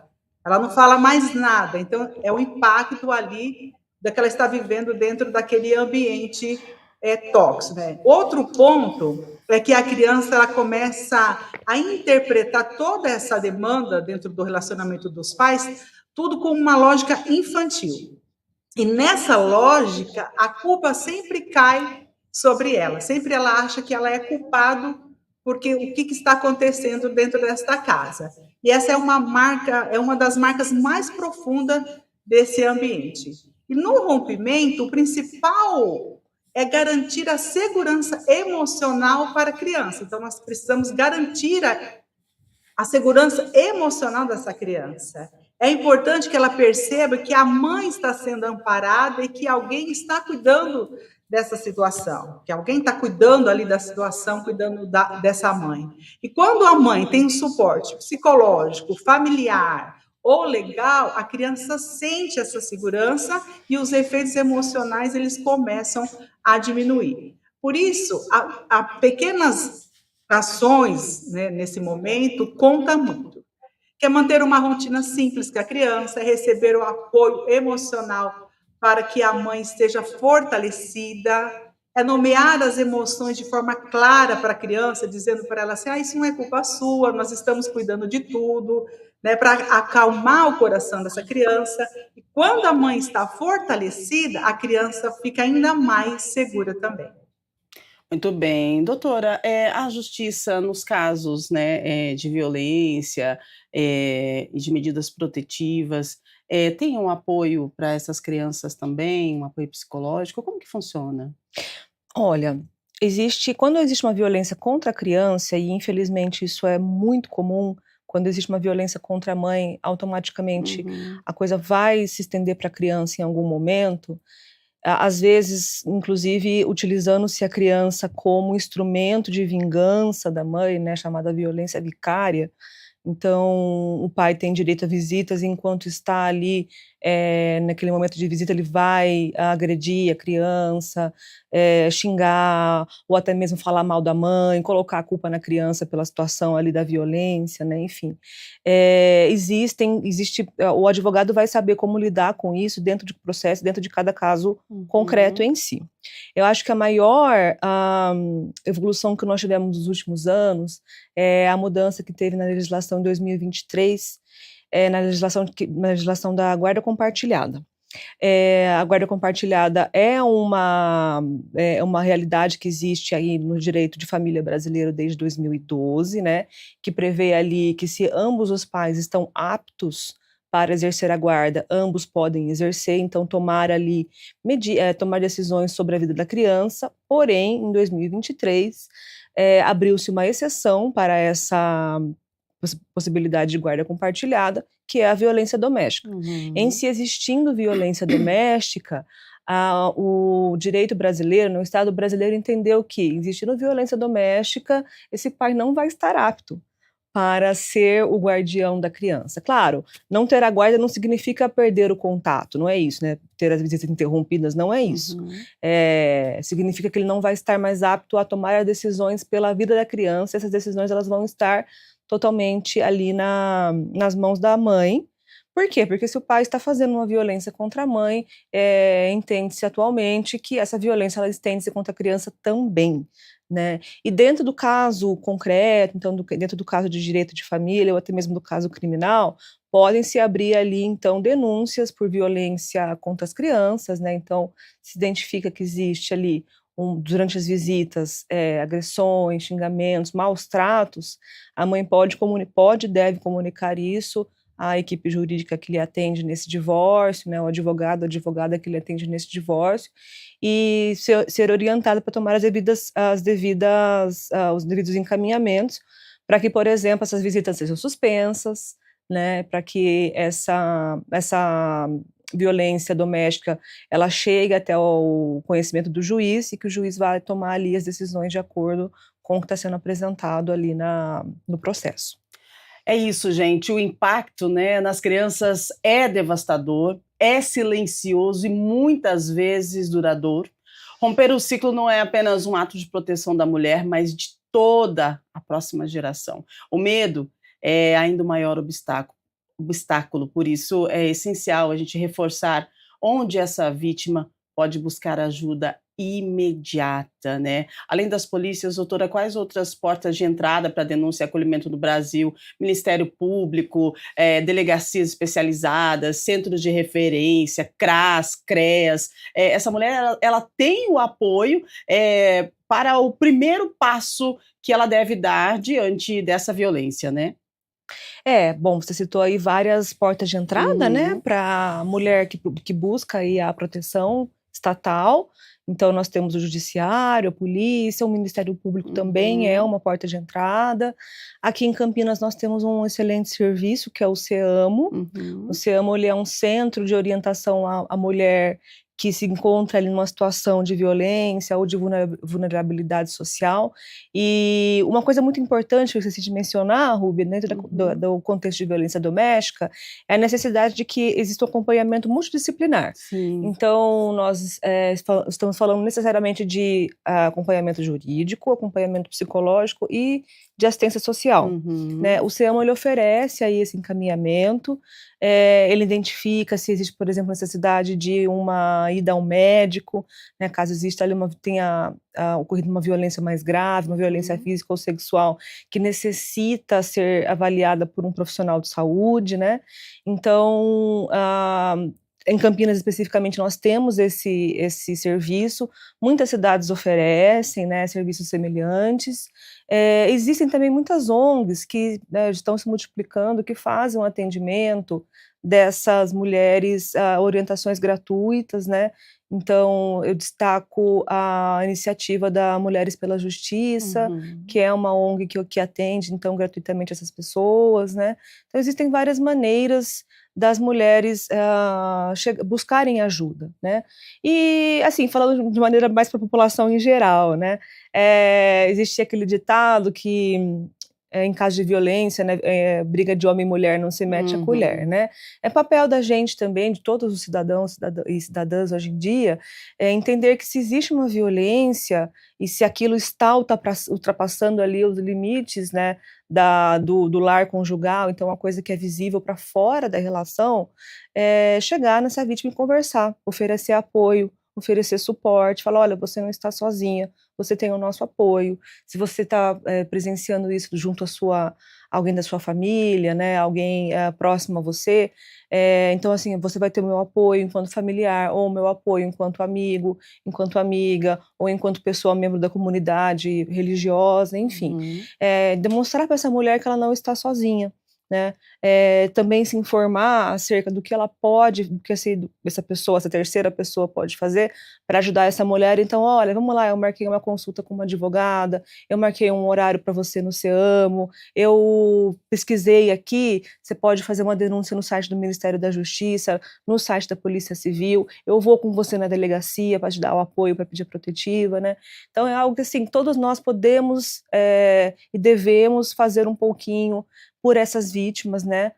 ela não fala mais nada. Então, é o impacto ali da que ela está vivendo dentro daquele ambiente tóxico. Né? Outro ponto é que a criança ela começa a interpretar toda essa demanda dentro do relacionamento dos pais, tudo com uma lógica infantil. E nessa lógica, a culpa sempre cai sobre ela. Sempre ela acha que ela é culpada porque o que está acontecendo dentro desta casa. E essa é uma marca, é uma das marcas mais profundas desse ambiente. E no rompimento, o principal é garantir a segurança emocional para a criança. Então, nós precisamos garantir a segurança emocional dessa criança. É importante que ela perceba que a mãe está sendo amparada e que alguém está cuidando dessa situação, que alguém está cuidando ali da situação, cuidando dessa mãe. E quando a mãe tem um suporte psicológico, familiar ou legal, a criança sente essa segurança e os efeitos emocionais eles começam a diminuir. Por isso, a pequenas ações, né, nesse momento conta muito. Quer manter uma rotina simples com a criança, é receber o apoio emocional para que a mãe esteja fortalecida, é nomear as emoções de forma clara para a criança, dizendo para ela assim, isso não é culpa sua, nós estamos cuidando de tudo, né, para acalmar o coração dessa criança. E quando a mãe está fortalecida, a criança fica ainda mais segura também. Muito bem. Doutora, a justiça nos casos, né, de violência, e de medidas protetivas, tem um apoio para essas crianças também, um apoio psicológico? Como que funciona? Olha, Quando existe uma violência contra a criança, e infelizmente isso é muito comum, quando existe uma violência contra a mãe, automaticamente a coisa vai se estender para a criança em algum momento, às vezes, inclusive, utilizando-se a criança como instrumento de vingança da mãe, né, chamada violência vicária. Então, o pai tem direito a visitas, e enquanto está ali, naquele momento de visita, ele vai agredir a criança, xingar, ou até mesmo falar mal da mãe, colocar a culpa na criança pela situação ali da violência, né, enfim. O advogado vai saber como lidar com isso dentro do processo, dentro de cada caso concreto em si. Eu acho que a maior evolução que nós tivemos nos últimos anos é a mudança que teve na legislação em 2023, na legislação da guarda compartilhada. A guarda compartilhada é uma realidade que existe aí no direito de família brasileiro desde 2012, né, que prevê ali que se ambos os pais estão aptos para exercer a guarda, ambos podem exercer, então tomar decisões sobre a vida da criança, porém, em 2023, abriu-se uma exceção para essa possibilidade de guarda compartilhada, que é a violência doméstica. Em se existindo violência doméstica, o direito brasileiro, o Estado brasileiro entendeu que, existindo violência doméstica, esse pai não vai estar apto para ser o guardião da criança. Claro, não ter a guarda não significa perder o contato, não é isso, né? Ter as visitas interrompidas não é isso. Significa que ele não vai estar mais apto a tomar as decisões pela vida da criança. Essas decisões elas vão estar totalmente ali nas mãos da mãe. Por quê? Porque se o pai está fazendo uma violência contra a mãe, entende-se atualmente que essa violência ela estende-se contra a criança também, né? E dentro do caso concreto, então dentro do caso de direito de família ou até mesmo do caso criminal, podem se abrir ali então denúncias por violência contra as crianças, né? Então se identifica que existe ali durante as visitas, agressões, xingamentos, maus tratos, a mãe pode e deve comunicar isso à equipe jurídica que lhe atende nesse divórcio, né, o advogado, a advogada que lhe atende nesse divórcio, e ser orientada para tomar os devidos encaminhamentos, para que, por exemplo, essas visitas sejam suspensas, né, para que essa violência doméstica ela chegue até o conhecimento do juiz e que o juiz vai tomar ali as decisões de acordo com o que está sendo apresentado ali no processo. É isso, gente. O impacto, né, nas crianças é devastador, é silencioso e muitas vezes duradouro. Romper o ciclo não é apenas um ato de proteção da mulher, mas de toda a próxima geração. O medo é ainda o maior obstáculo, por isso é essencial a gente reforçar onde essa vítima pode buscar ajuda imediata, né? Além das polícias, doutora, quais outras portas de entrada para denúncia e acolhimento no Brasil? Ministério Público, delegacias especializadas, centros de referência, CRAS, CREAS. Essa mulher, ela tem o apoio para o primeiro passo que ela deve dar diante dessa violência, né? Bom, você citou aí várias portas de entrada, né, para a mulher que busca aí a proteção estatal. Então, nós temos o judiciário, a polícia, o Ministério Público também é uma porta de entrada. Aqui em Campinas nós temos um excelente serviço, que é o CEAMO. O CEAMO ele é um centro de orientação à mulher que se encontra ali numa situação de violência ou de vulnerabilidade social. E uma coisa muito importante que eu esqueci de mencionar, Ruby, dentro do contexto de violência doméstica, é a necessidade de que exista um acompanhamento multidisciplinar. Sim. Então, nós estamos falando necessariamente de acompanhamento jurídico, acompanhamento psicológico e de assistência social. Né? O CEAMO ele oferece aí esse encaminhamento, ele identifica se existe, por exemplo, necessidade de uma ida ao médico, né, caso exista ali tenha ocorrido uma violência mais grave, uma violência física ou sexual que necessita ser avaliada por um profissional de saúde, né? Então, em Campinas, especificamente, nós temos esse serviço. Muitas cidades oferecem, né, serviços semelhantes. Existem também muitas ONGs que, né, estão se multiplicando, que fazem um atendimento dessas mulheres orientações gratuitas, né? Então, eu destaco a iniciativa da Mulheres pela Justiça, que é uma ONG que atende, então, gratuitamente essas pessoas, né? Então, existem várias maneiras das mulheres buscarem ajuda, né? E, assim, falando de maneira mais para a população em geral, né? Existe aquele ditado que em caso de violência, né, briga de homem e mulher não se mete a colher, né? É papel da gente também, de todos os cidadãos e cidadãs hoje em dia, entender que se existe uma violência e se aquilo está ultrapassando ali os limites, né, do lar conjugal, então uma coisa que é visível para fora da relação, chegar nessa vítima e conversar, oferecer apoio, oferecer suporte, falar, olha, você não está sozinha, você tem o nosso apoio. Se você está presenciando isso junto a alguém da sua família, né, alguém próximo a você, então, assim, você vai ter o meu apoio enquanto familiar, ou o meu apoio enquanto amigo, enquanto amiga, ou enquanto pessoa membro da comunidade religiosa, enfim. Demonstrar para essa mulher que ela não está sozinha, né? Também se informar acerca do que ela pode, do que essa pessoa, essa terceira pessoa pode fazer para ajudar essa mulher. Então, olha, vamos lá, eu marquei uma consulta com uma advogada, eu marquei um horário para você no CEAMO, eu pesquisei aqui, você pode fazer uma denúncia no site do Ministério da Justiça, no site da Polícia Civil, eu vou com você na delegacia para te dar o apoio para pedir protetiva, né? Então, é algo que, assim, todos nós podemos e devemos fazer um pouquinho por essas vítimas, né,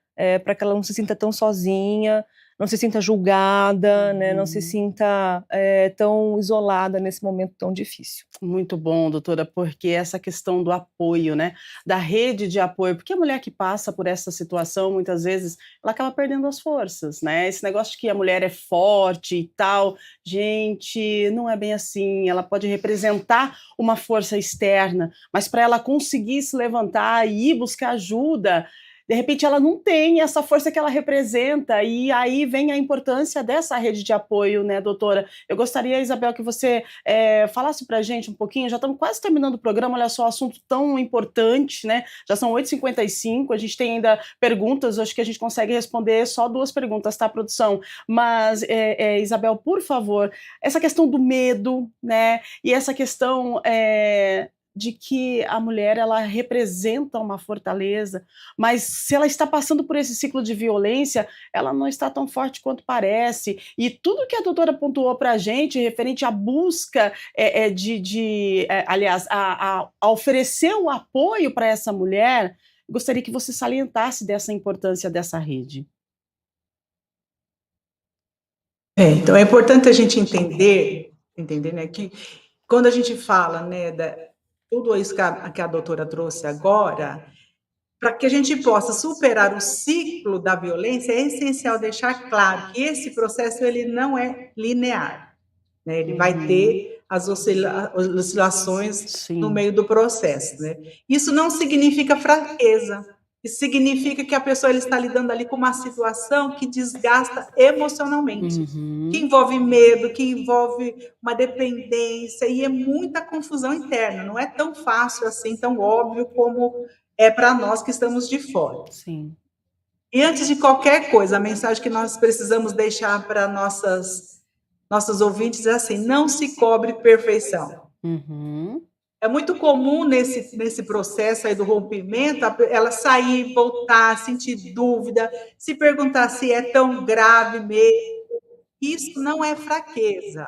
para que ela não se sinta tão sozinha, não se sinta julgada, né, não se sinta tão isolada nesse momento tão difícil. Muito bom, doutora, porque essa questão do apoio, né, da rede de apoio, porque a mulher que passa por essa situação, muitas vezes, ela acaba perdendo as forças, né, esse negócio de que a mulher é forte e tal, gente, não é bem assim, ela pode representar uma força externa, mas para ela conseguir se levantar e ir buscar ajuda, de repente ela não tem essa força que ela representa, e aí vem a importância dessa rede de apoio, né, doutora? Eu gostaria, Isabel, que você falasse para a gente um pouquinho, já estamos quase terminando o programa, olha só, assunto tão importante, né? Já são 8h55, a gente tem ainda perguntas, acho que a gente consegue responder só 2 perguntas, tá, produção? Mas, Isabel, por favor, essa questão do medo, né, e essa questão de que a mulher, ela representa uma fortaleza, mas se ela está passando por esse ciclo de violência, ela não está tão forte quanto parece. E tudo que a doutora pontuou para a gente, referente à busca aliás, a oferecer o apoio para essa mulher, gostaria que você salientasse dessa importância dessa rede. Então é importante a gente entender, né, que quando a gente fala, né, tudo isso que a doutora trouxe agora, para que a gente possa superar o ciclo da violência, é essencial deixar claro que esse processo ele não é linear, né? Ele vai ter as oscilações Sim. no meio do processo, né? Isso não significa fraqueza, isso significa que a pessoa ela está lidando ali com uma situação que desgasta emocionalmente, que envolve medo, que envolve uma dependência, e é muita confusão interna, não é tão fácil assim, tão óbvio como é para nós que estamos de fora. Sim. E antes de qualquer coisa, a mensagem que nós precisamos deixar para nossos ouvintes é assim: não se cobre perfeição. É muito comum nesse processo aí do rompimento, ela sair, voltar, sentir dúvida, se perguntar se é tão grave mesmo. Isso não é fraqueza,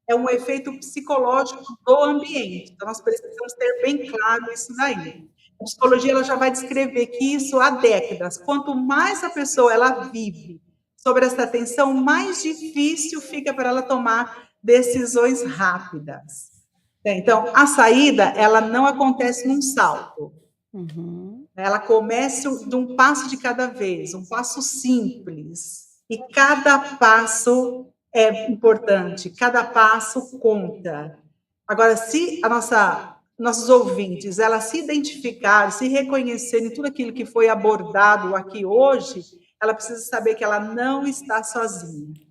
é um efeito psicológico do ambiente. Então, nós precisamos ter bem claro isso daí. A psicologia ela já vai descrever que isso há décadas. Quanto mais a pessoa ela vive sobre essa tensão, mais difícil fica para ela tomar decisões rápidas. Então, a saída ela não acontece num salto. Ela começa de um passo de cada vez, um passo simples. E cada passo é importante, cada passo conta. Agora, se nossos ouvintes, elas se identificarem, se reconhecerem em tudo aquilo que foi abordado aqui hoje, ela precisa saber que ela não está sozinha.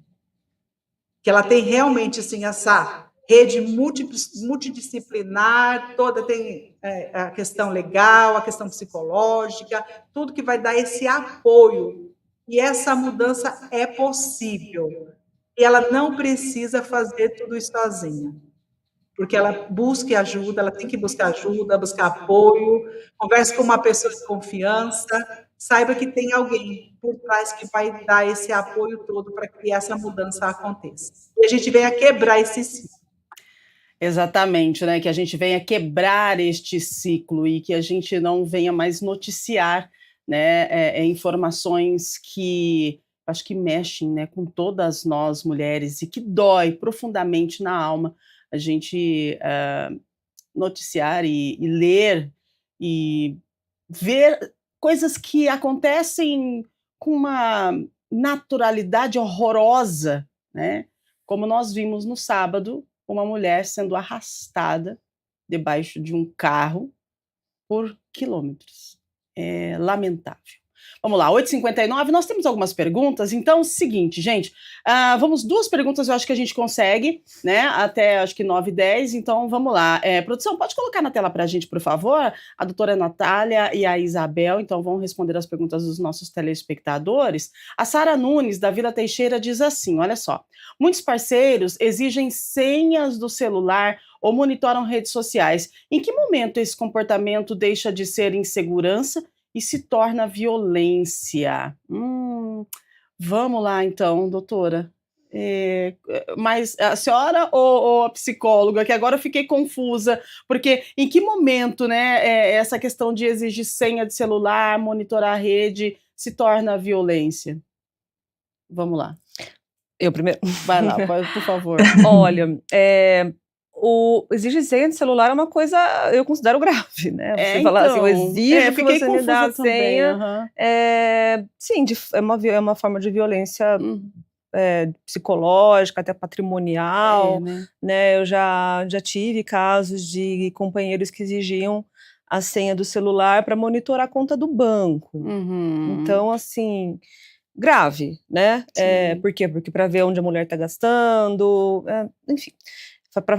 Que ela tem realmente, assim, essa rede multidisciplinar, toda tem a questão legal, a questão psicológica, tudo que vai dar esse apoio E essa mudança é possível. E ela não precisa fazer tudo isso sozinha. Porque ela busque ajuda, ela tem que buscar ajuda, buscar apoio, converse com uma pessoa de confiança, saiba que tem alguém por trás que vai dar esse apoio todo para que essa mudança aconteça. E a gente venha quebrar esse ciclo. Exatamente, né? Que a gente venha quebrar este ciclo e que a gente não venha mais noticiar, né, informações que acho que mexem, né, com todas nós mulheres e que dói profundamente na alma a gente noticiar e ler e ver coisas que acontecem com uma naturalidade horrorosa, né? Como nós vimos no sábado, uma mulher sendo arrastada debaixo de um carro por quilômetros. É lamentável. Vamos lá, 8h59, nós temos algumas perguntas, então, seguinte, gente, vamos, 2 perguntas eu acho que a gente consegue, né, até acho que 9h10, então vamos lá. Produção, pode colocar na tela para a gente, por favor, a doutora Natália e a Isabel, então vão responder as perguntas dos nossos telespectadores. A Sara Nunes, da Vila Teixeira, diz assim, olha só, muitos parceiros exigem senhas do celular ou monitoram redes sociais. Em que momento esse comportamento deixa de ser insegurança e se torna violência? Vamos lá, então, doutora. Mas a senhora ou a psicóloga, que agora eu fiquei confusa, porque em que momento, né, essa questão de exigir senha de celular, monitorar a rede, se torna violência? Vamos lá. Eu primeiro? Vai lá, por favor. Olha, exigir senha de celular é uma coisa, eu considero grave, né? Você falar assim, eu exijo que você me dá a senha. Sim, é uma forma de violência psicológica, até patrimonial, né? Eu já tive casos de companheiros que exigiam a senha do celular para monitorar a conta do banco. Então, assim, grave, né? Por quê? Porque para ver onde a mulher está gastando, enfim, para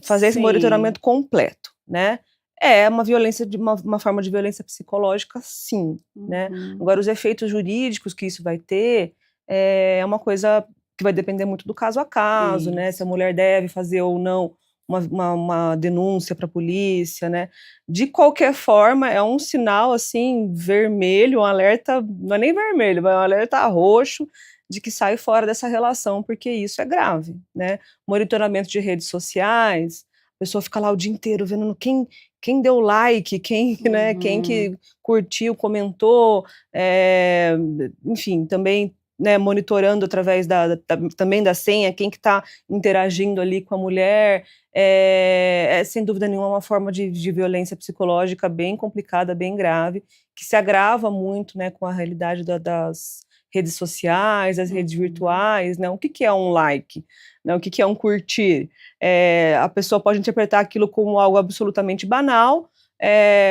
fazer esse monitoramento completo, né? É uma violência, uma forma de violência psicológica, sim, né? Agora, os efeitos jurídicos que isso vai ter é uma coisa que vai depender muito do caso a caso, né? Se a mulher deve fazer ou não uma denúncia para a polícia, né? De qualquer forma, é um sinal, assim, vermelho, um alerta, não é nem vermelho, mas é um alerta roxo, de que sai fora dessa relação, porque isso é grave, né? Monitoramento de redes sociais, a pessoa fica lá o dia inteiro vendo quem deu like, né, quem que curtiu, comentou, enfim, também, né, monitorando através também da senha, quem que está interagindo ali com a mulher, sem dúvida nenhuma uma forma de violência psicológica bem complicada, bem grave, que se agrava muito, né, com a realidade das redes sociais, as redes virtuais, né? O que é um like? Né? O que é um curtir? A pessoa pode interpretar aquilo como algo absolutamente banal,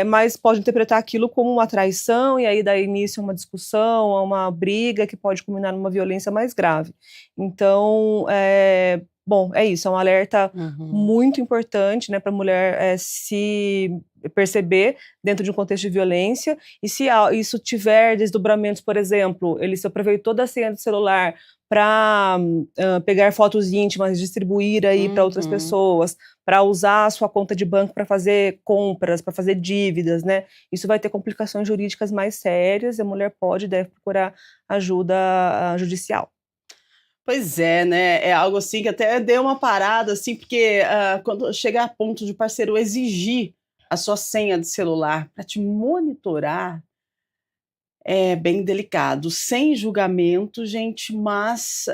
mas pode interpretar aquilo como uma traição, e aí dá início a uma discussão, a uma briga que pode culminar numa violência mais grave. Então, bom, é isso, é um alerta muito importante, né, para a mulher se perceber dentro de um contexto de violência, e se isso tiver desdobramentos, por exemplo, ele se aproveitou da senha do celular para pegar fotos íntimas, distribuir aí para outras pessoas, para usar a sua conta de banco para fazer compras, para fazer dívidas, né? Isso vai ter complicações jurídicas mais sérias, e a mulher pode e deve procurar ajuda judicial. Pois é, né? É algo assim que até deu uma parada, assim, porque quando chega a ponto de o parceiro exigir a sua senha de celular para te monitorar, é bem delicado. Sem julgamento, gente, mas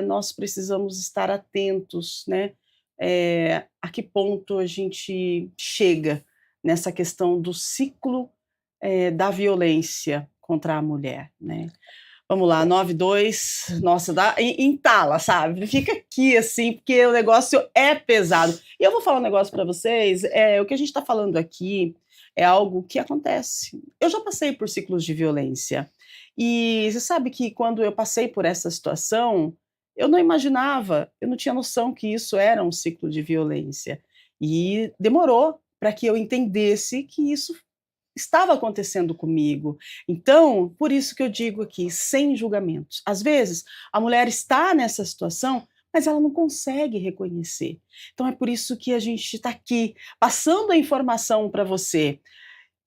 nós precisamos estar atentos, né? A que ponto a gente chega nessa questão do ciclo da violência contra a mulher, né? Vamos lá, 9-2, nossa, entala, sabe? Fica aqui, assim, porque o negócio é pesado. E eu vou falar um negócio para vocês, o que a gente está falando aqui é algo que acontece. Eu já passei por ciclos de violência, e você sabe que quando eu passei por essa situação, eu não imaginava, eu não tinha noção que isso era um ciclo de violência. E demorou para que eu entendesse que isso estava acontecendo comigo. Então, por isso que eu digo aqui, sem julgamentos. Às vezes, a mulher está nessa situação, mas ela não consegue reconhecer. Então, é por isso que a gente está aqui, passando a informação para você,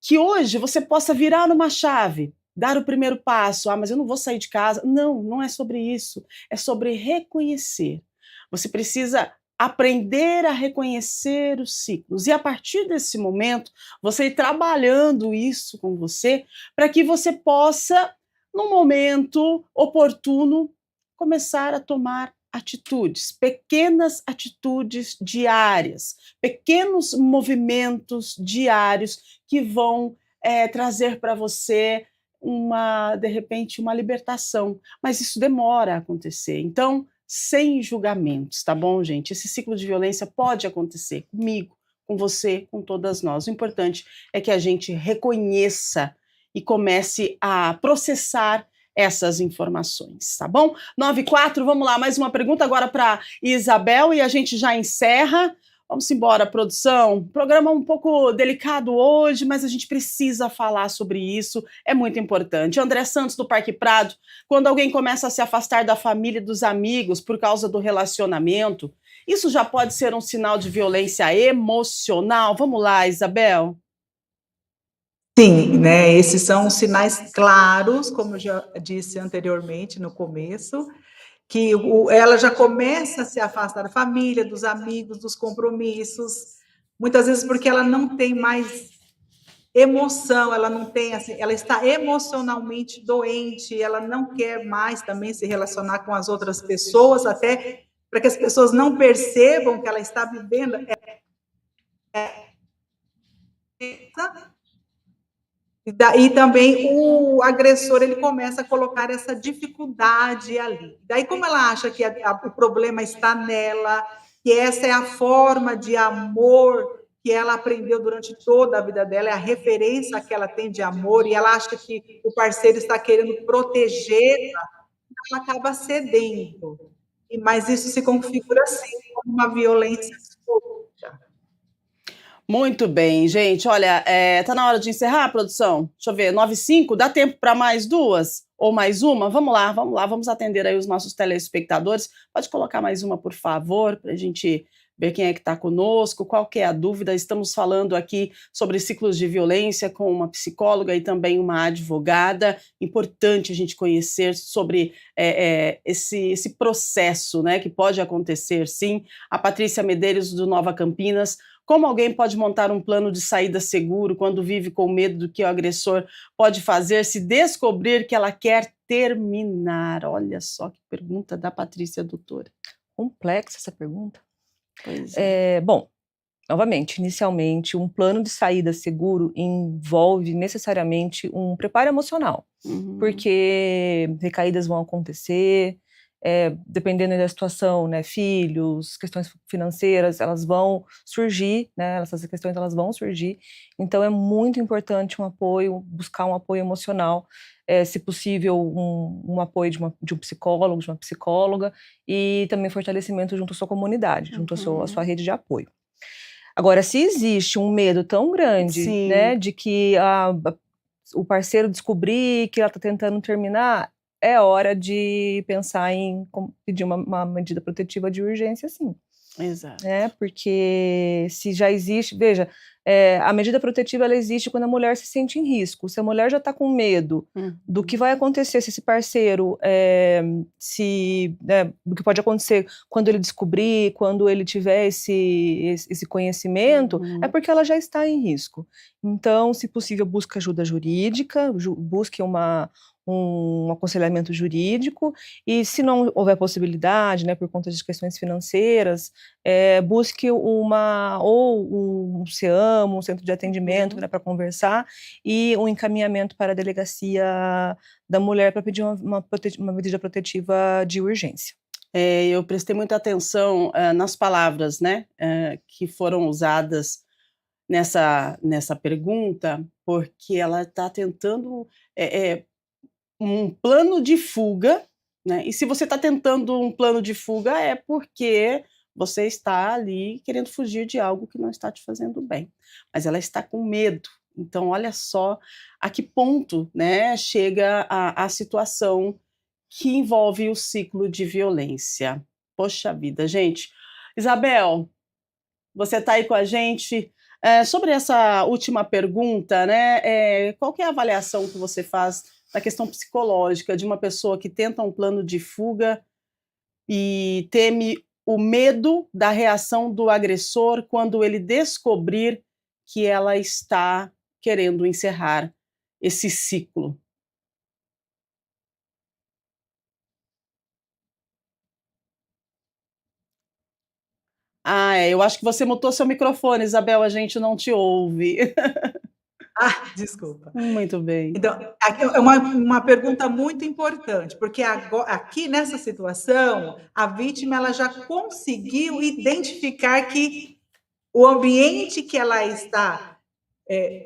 que hoje você possa virar uma chave, dar o primeiro passo. Ah, mas eu não vou sair de casa. Não, não é sobre isso. É sobre reconhecer. Você precisa aprender a reconhecer os ciclos. E a partir desse momento, você ir trabalhando isso com você, para que você possa, no momento oportuno, começar a tomar atitudes, pequenas atitudes diárias, pequenos movimentos diários que vão trazer para você de repente, uma libertação. Mas isso demora a acontecer. Então, sem julgamentos, tá bom, gente? Esse ciclo de violência pode acontecer comigo, com você, com todas nós. O importante é que a gente reconheça e comece a processar essas informações, tá bom? 9:04, vamos lá, mais uma pergunta agora para Isabel e a gente já encerra. Vamos embora, produção. Programa um pouco delicado hoje, mas a gente precisa falar sobre isso, é muito importante. André Santos, do Parque Prado, quando alguém começa a se afastar da família e dos amigos por causa do relacionamento, isso já pode ser um sinal de violência emocional? Vamos lá, Isabel. Sim, né? Esses são sinais claros, como eu já disse anteriormente no começo, que ela já começa a se afastar da família, dos amigos, dos compromissos, muitas vezes porque ela não tem mais emoção, ela não tem, assim, ela está emocionalmente doente, ela não quer mais também se relacionar com as outras pessoas, até para que as pessoas não percebam que ela está vivendo e também o agressor, ele começa a colocar essa dificuldade ali. Daí, como ela acha que o problema está nela, que essa é a forma de amor que ela aprendeu durante toda a vida dela, é a referência que ela tem de amor, e ela acha que o parceiro está querendo protegê-la, ela acaba cedendo. Mas isso se configura assim, como uma violência. Muito bem, gente. Olha, tá na hora de encerrar, produção? Deixa eu ver, 9:05, dá tempo para mais duas? Ou mais uma? Vamos lá, vamos atender aí os nossos telespectadores. Pode colocar mais uma, por favor, para a gente ver quem é que está conosco, qual que é a dúvida. Estamos falando aqui sobre ciclos de violência com uma psicóloga e também uma advogada. Importante a gente conhecer sobre esse processo, né, que pode acontecer, sim. A Patrícia Medeiros, do Nova Campinas. Como alguém pode montar um plano de saída seguro quando vive com medo do que o agressor pode fazer se descobrir que ela quer terminar? Olha só que pergunta da Patrícia, doutora. Complexa essa pergunta. Pois é. Bom, novamente, inicialmente, um plano de saída seguro envolve necessariamente um preparo emocional, porque recaídas vão acontecer, dependendo da situação, né, filhos, questões financeiras, elas vão surgir, né, essas questões elas vão surgir, então é muito importante um apoio, buscar um apoio emocional, se possível um apoio de um psicólogo, de uma psicóloga, e também fortalecimento junto à sua comunidade, junto à sua rede de apoio. Agora, se existe um medo tão grande, né, de que o parceiro descobrir que ela está tentando terminar, é hora de pensar em pedir uma medida protetiva de urgência, sim. Exato. Porque se já existe, veja, a medida protetiva ela existe quando a mulher se sente em risco. Se a mulher já está com medo do que vai acontecer se esse parceiro, do que pode acontecer quando ele descobrir, quando ele tiver esse conhecimento, é porque ela já está em risco. Então, se possível, busque ajuda jurídica, busque um aconselhamento jurídico, e se não houver possibilidade, né, por conta de questões financeiras, busque um CEAM, um centro de atendimento, né, para conversar, e um encaminhamento para a delegacia da mulher para pedir uma medida protetiva de urgência. Eu prestei muita atenção nas palavras, né, que foram usadas nessa pergunta, porque ela está tentando um plano de fuga, né? E se você está tentando um plano de fuga é porque você está ali querendo fugir de algo que não está te fazendo bem. Mas ela está com medo, Então, olha só a que ponto, né, chega a situação que envolve o ciclo de violência. Poxa vida, gente. Isabel, você está aí com a gente. Sobre essa última pergunta, né, qual que é a avaliação que você faz da questão psicológica de uma pessoa que tenta um plano de fuga e teme o medo da reação do agressor quando ele descobrir que ela está querendo encerrar esse ciclo? Eu acho que você mutou seu microfone, Isabel, a gente não te ouve. Desculpa. Muito bem. Então, aqui é uma pergunta muito importante, porque aqui nessa situação, a vítima ela já conseguiu identificar que o ambiente que ela está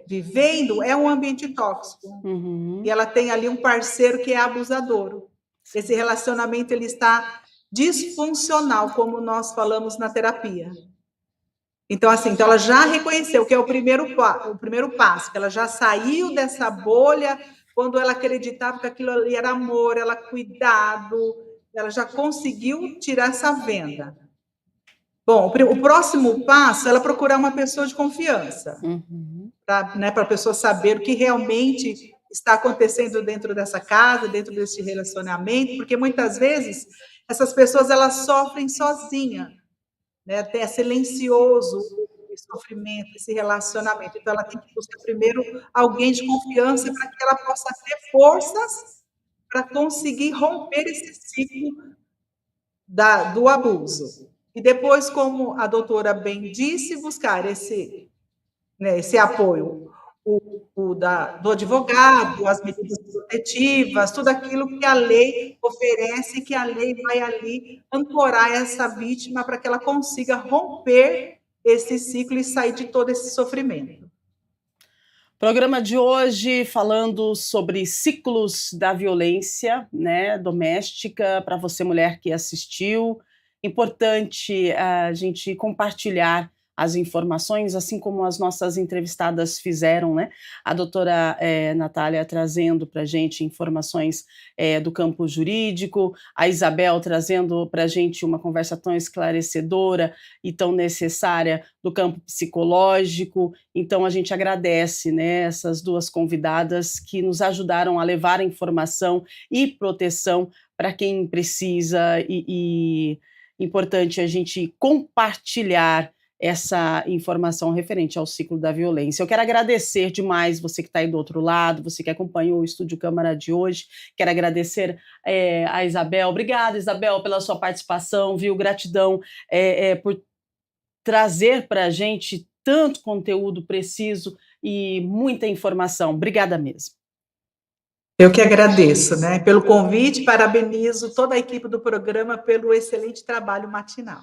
vivendo é um ambiente tóxico. Uhum. E ela tem ali um parceiro que é abusador. Esse relacionamento ele está disfuncional, como nós falamos na terapia. Então, assim, ela já reconheceu que é o primeiro passo, que ela já saiu dessa bolha quando ela acreditava que aquilo ali era amor, era cuidado, ela já conseguiu tirar essa venda. Bom, o próximo passo é ela procurar uma pessoa de confiança, para a pessoa saber o que realmente está acontecendo dentro dessa casa, dentro desse relacionamento, porque muitas vezes essas pessoas elas sofrem sozinhas, né? Até é silencioso o sofrimento, esse relacionamento. Então, ela tem que buscar primeiro alguém de confiança para que ela possa ter forças para conseguir romper esse ciclo do abuso. E depois, como a doutora bem disse, buscar esse apoio do advogado, as medidas protetivas, tudo aquilo que a lei oferece, que a lei vai ali ancorar essa vítima para que ela consiga romper esse ciclo e sair de todo esse sofrimento. Programa de hoje falando sobre ciclos da violência, né, doméstica, para você mulher que assistiu. Importante a gente compartilhar as informações, assim como as nossas entrevistadas fizeram, né? A doutora Natália trazendo para a gente informações do campo jurídico, a Isabel trazendo para a gente uma conversa tão esclarecedora e tão necessária do campo psicológico. Então, a gente agradece, né, essas duas convidadas que nos ajudaram a levar a informação e proteção para quem precisa e importante a gente compartilhar essa informação referente ao ciclo da violência. Eu quero agradecer demais você que está aí do outro lado, você que acompanhou o Estúdio Câmara de hoje. Quero agradecer a Isabel. Obrigada, Isabel, pela sua participação, viu? Gratidão por trazer para a gente tanto conteúdo preciso e muita informação. Obrigada mesmo. Eu que agradeço, né, pelo convite, parabenizo toda a equipe do programa pelo excelente trabalho matinal.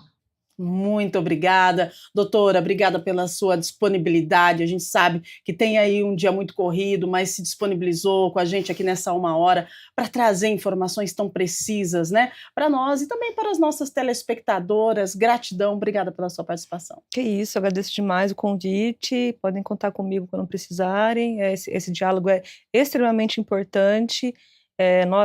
Muito obrigada, doutora, obrigada pela sua disponibilidade. A gente sabe que tem aí um dia muito corrido, mas se disponibilizou com a gente aqui nessa 1 hora para trazer informações tão precisas, né, para nós e também para as nossas telespectadoras. Gratidão, obrigada pela sua participação. Que isso, eu agradeço demais o convite, podem contar comigo quando precisarem, esse diálogo é extremamente importante.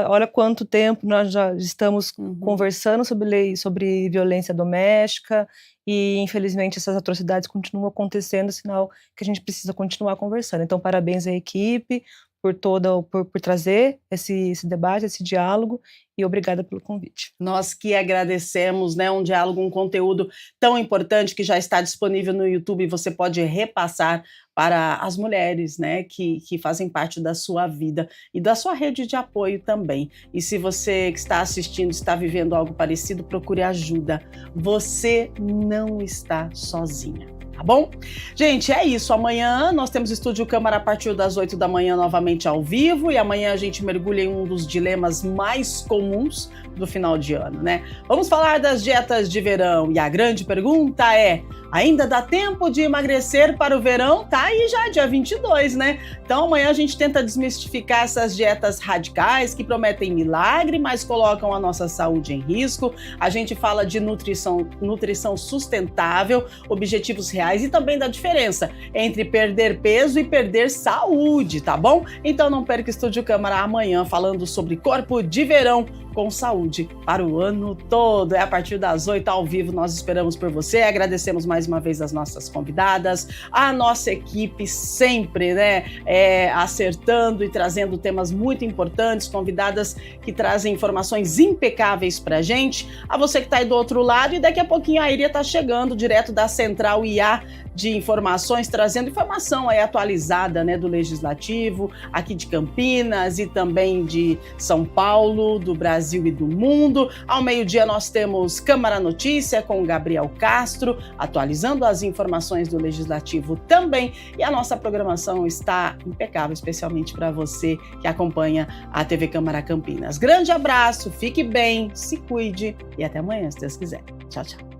Olha quanto tempo nós já estamos conversando sobre violência doméstica e, infelizmente, essas atrocidades continuam acontecendo, sinal que a gente precisa continuar conversando. Então, parabéns à equipe por trazer esse debate, esse diálogo, e obrigada pelo convite. Nós que agradecemos, né, um diálogo, um conteúdo tão importante que já está disponível no YouTube e você pode repassar para as mulheres, né, que fazem parte da sua vida e da sua rede de apoio também. E se você que está assistindo está vivendo algo parecido, procure ajuda. Você não está sozinha. Tá bom? Gente, é isso. Amanhã nós temos Estúdio Câmara a partir das 8 da manhã novamente ao vivo e amanhã a gente mergulha em um dos dilemas mais comuns do final de ano, né? Vamos falar das dietas de verão e a grande pergunta é: ainda dá tempo de emagrecer para o verão? Tá aí já, dia 22, né? Então amanhã a gente tenta desmistificar essas dietas radicais que prometem milagre, mas colocam a nossa saúde em risco. A gente fala de nutrição sustentável, objetivos reais sociais e também da diferença entre perder peso e perder saúde, tá bom? Então não perca o Estúdio Câmara amanhã falando sobre corpo de verão com saúde para o ano todo. É a partir das 8 ao vivo, nós esperamos por você. Agradecemos mais uma vez as nossas convidadas, a nossa equipe sempre, né, acertando e trazendo temas muito importantes, convidadas que trazem informações impecáveis pra gente. A você que tá aí do outro lado, e daqui a pouquinho a Iria tá chegando direto da Central IA de Informações, trazendo informação aí atualizada, né, do Legislativo, aqui de Campinas e também de São Paulo, do Brasil e do mundo. Ao meio-dia nós temos Câmara Notícia com o Gabriel Castro, atualizando as informações do Legislativo também, e a nossa programação está impecável, especialmente para você que acompanha a TV Câmara Campinas. Grande abraço, fique bem, se cuide e até amanhã, se Deus quiser. Tchau, tchau.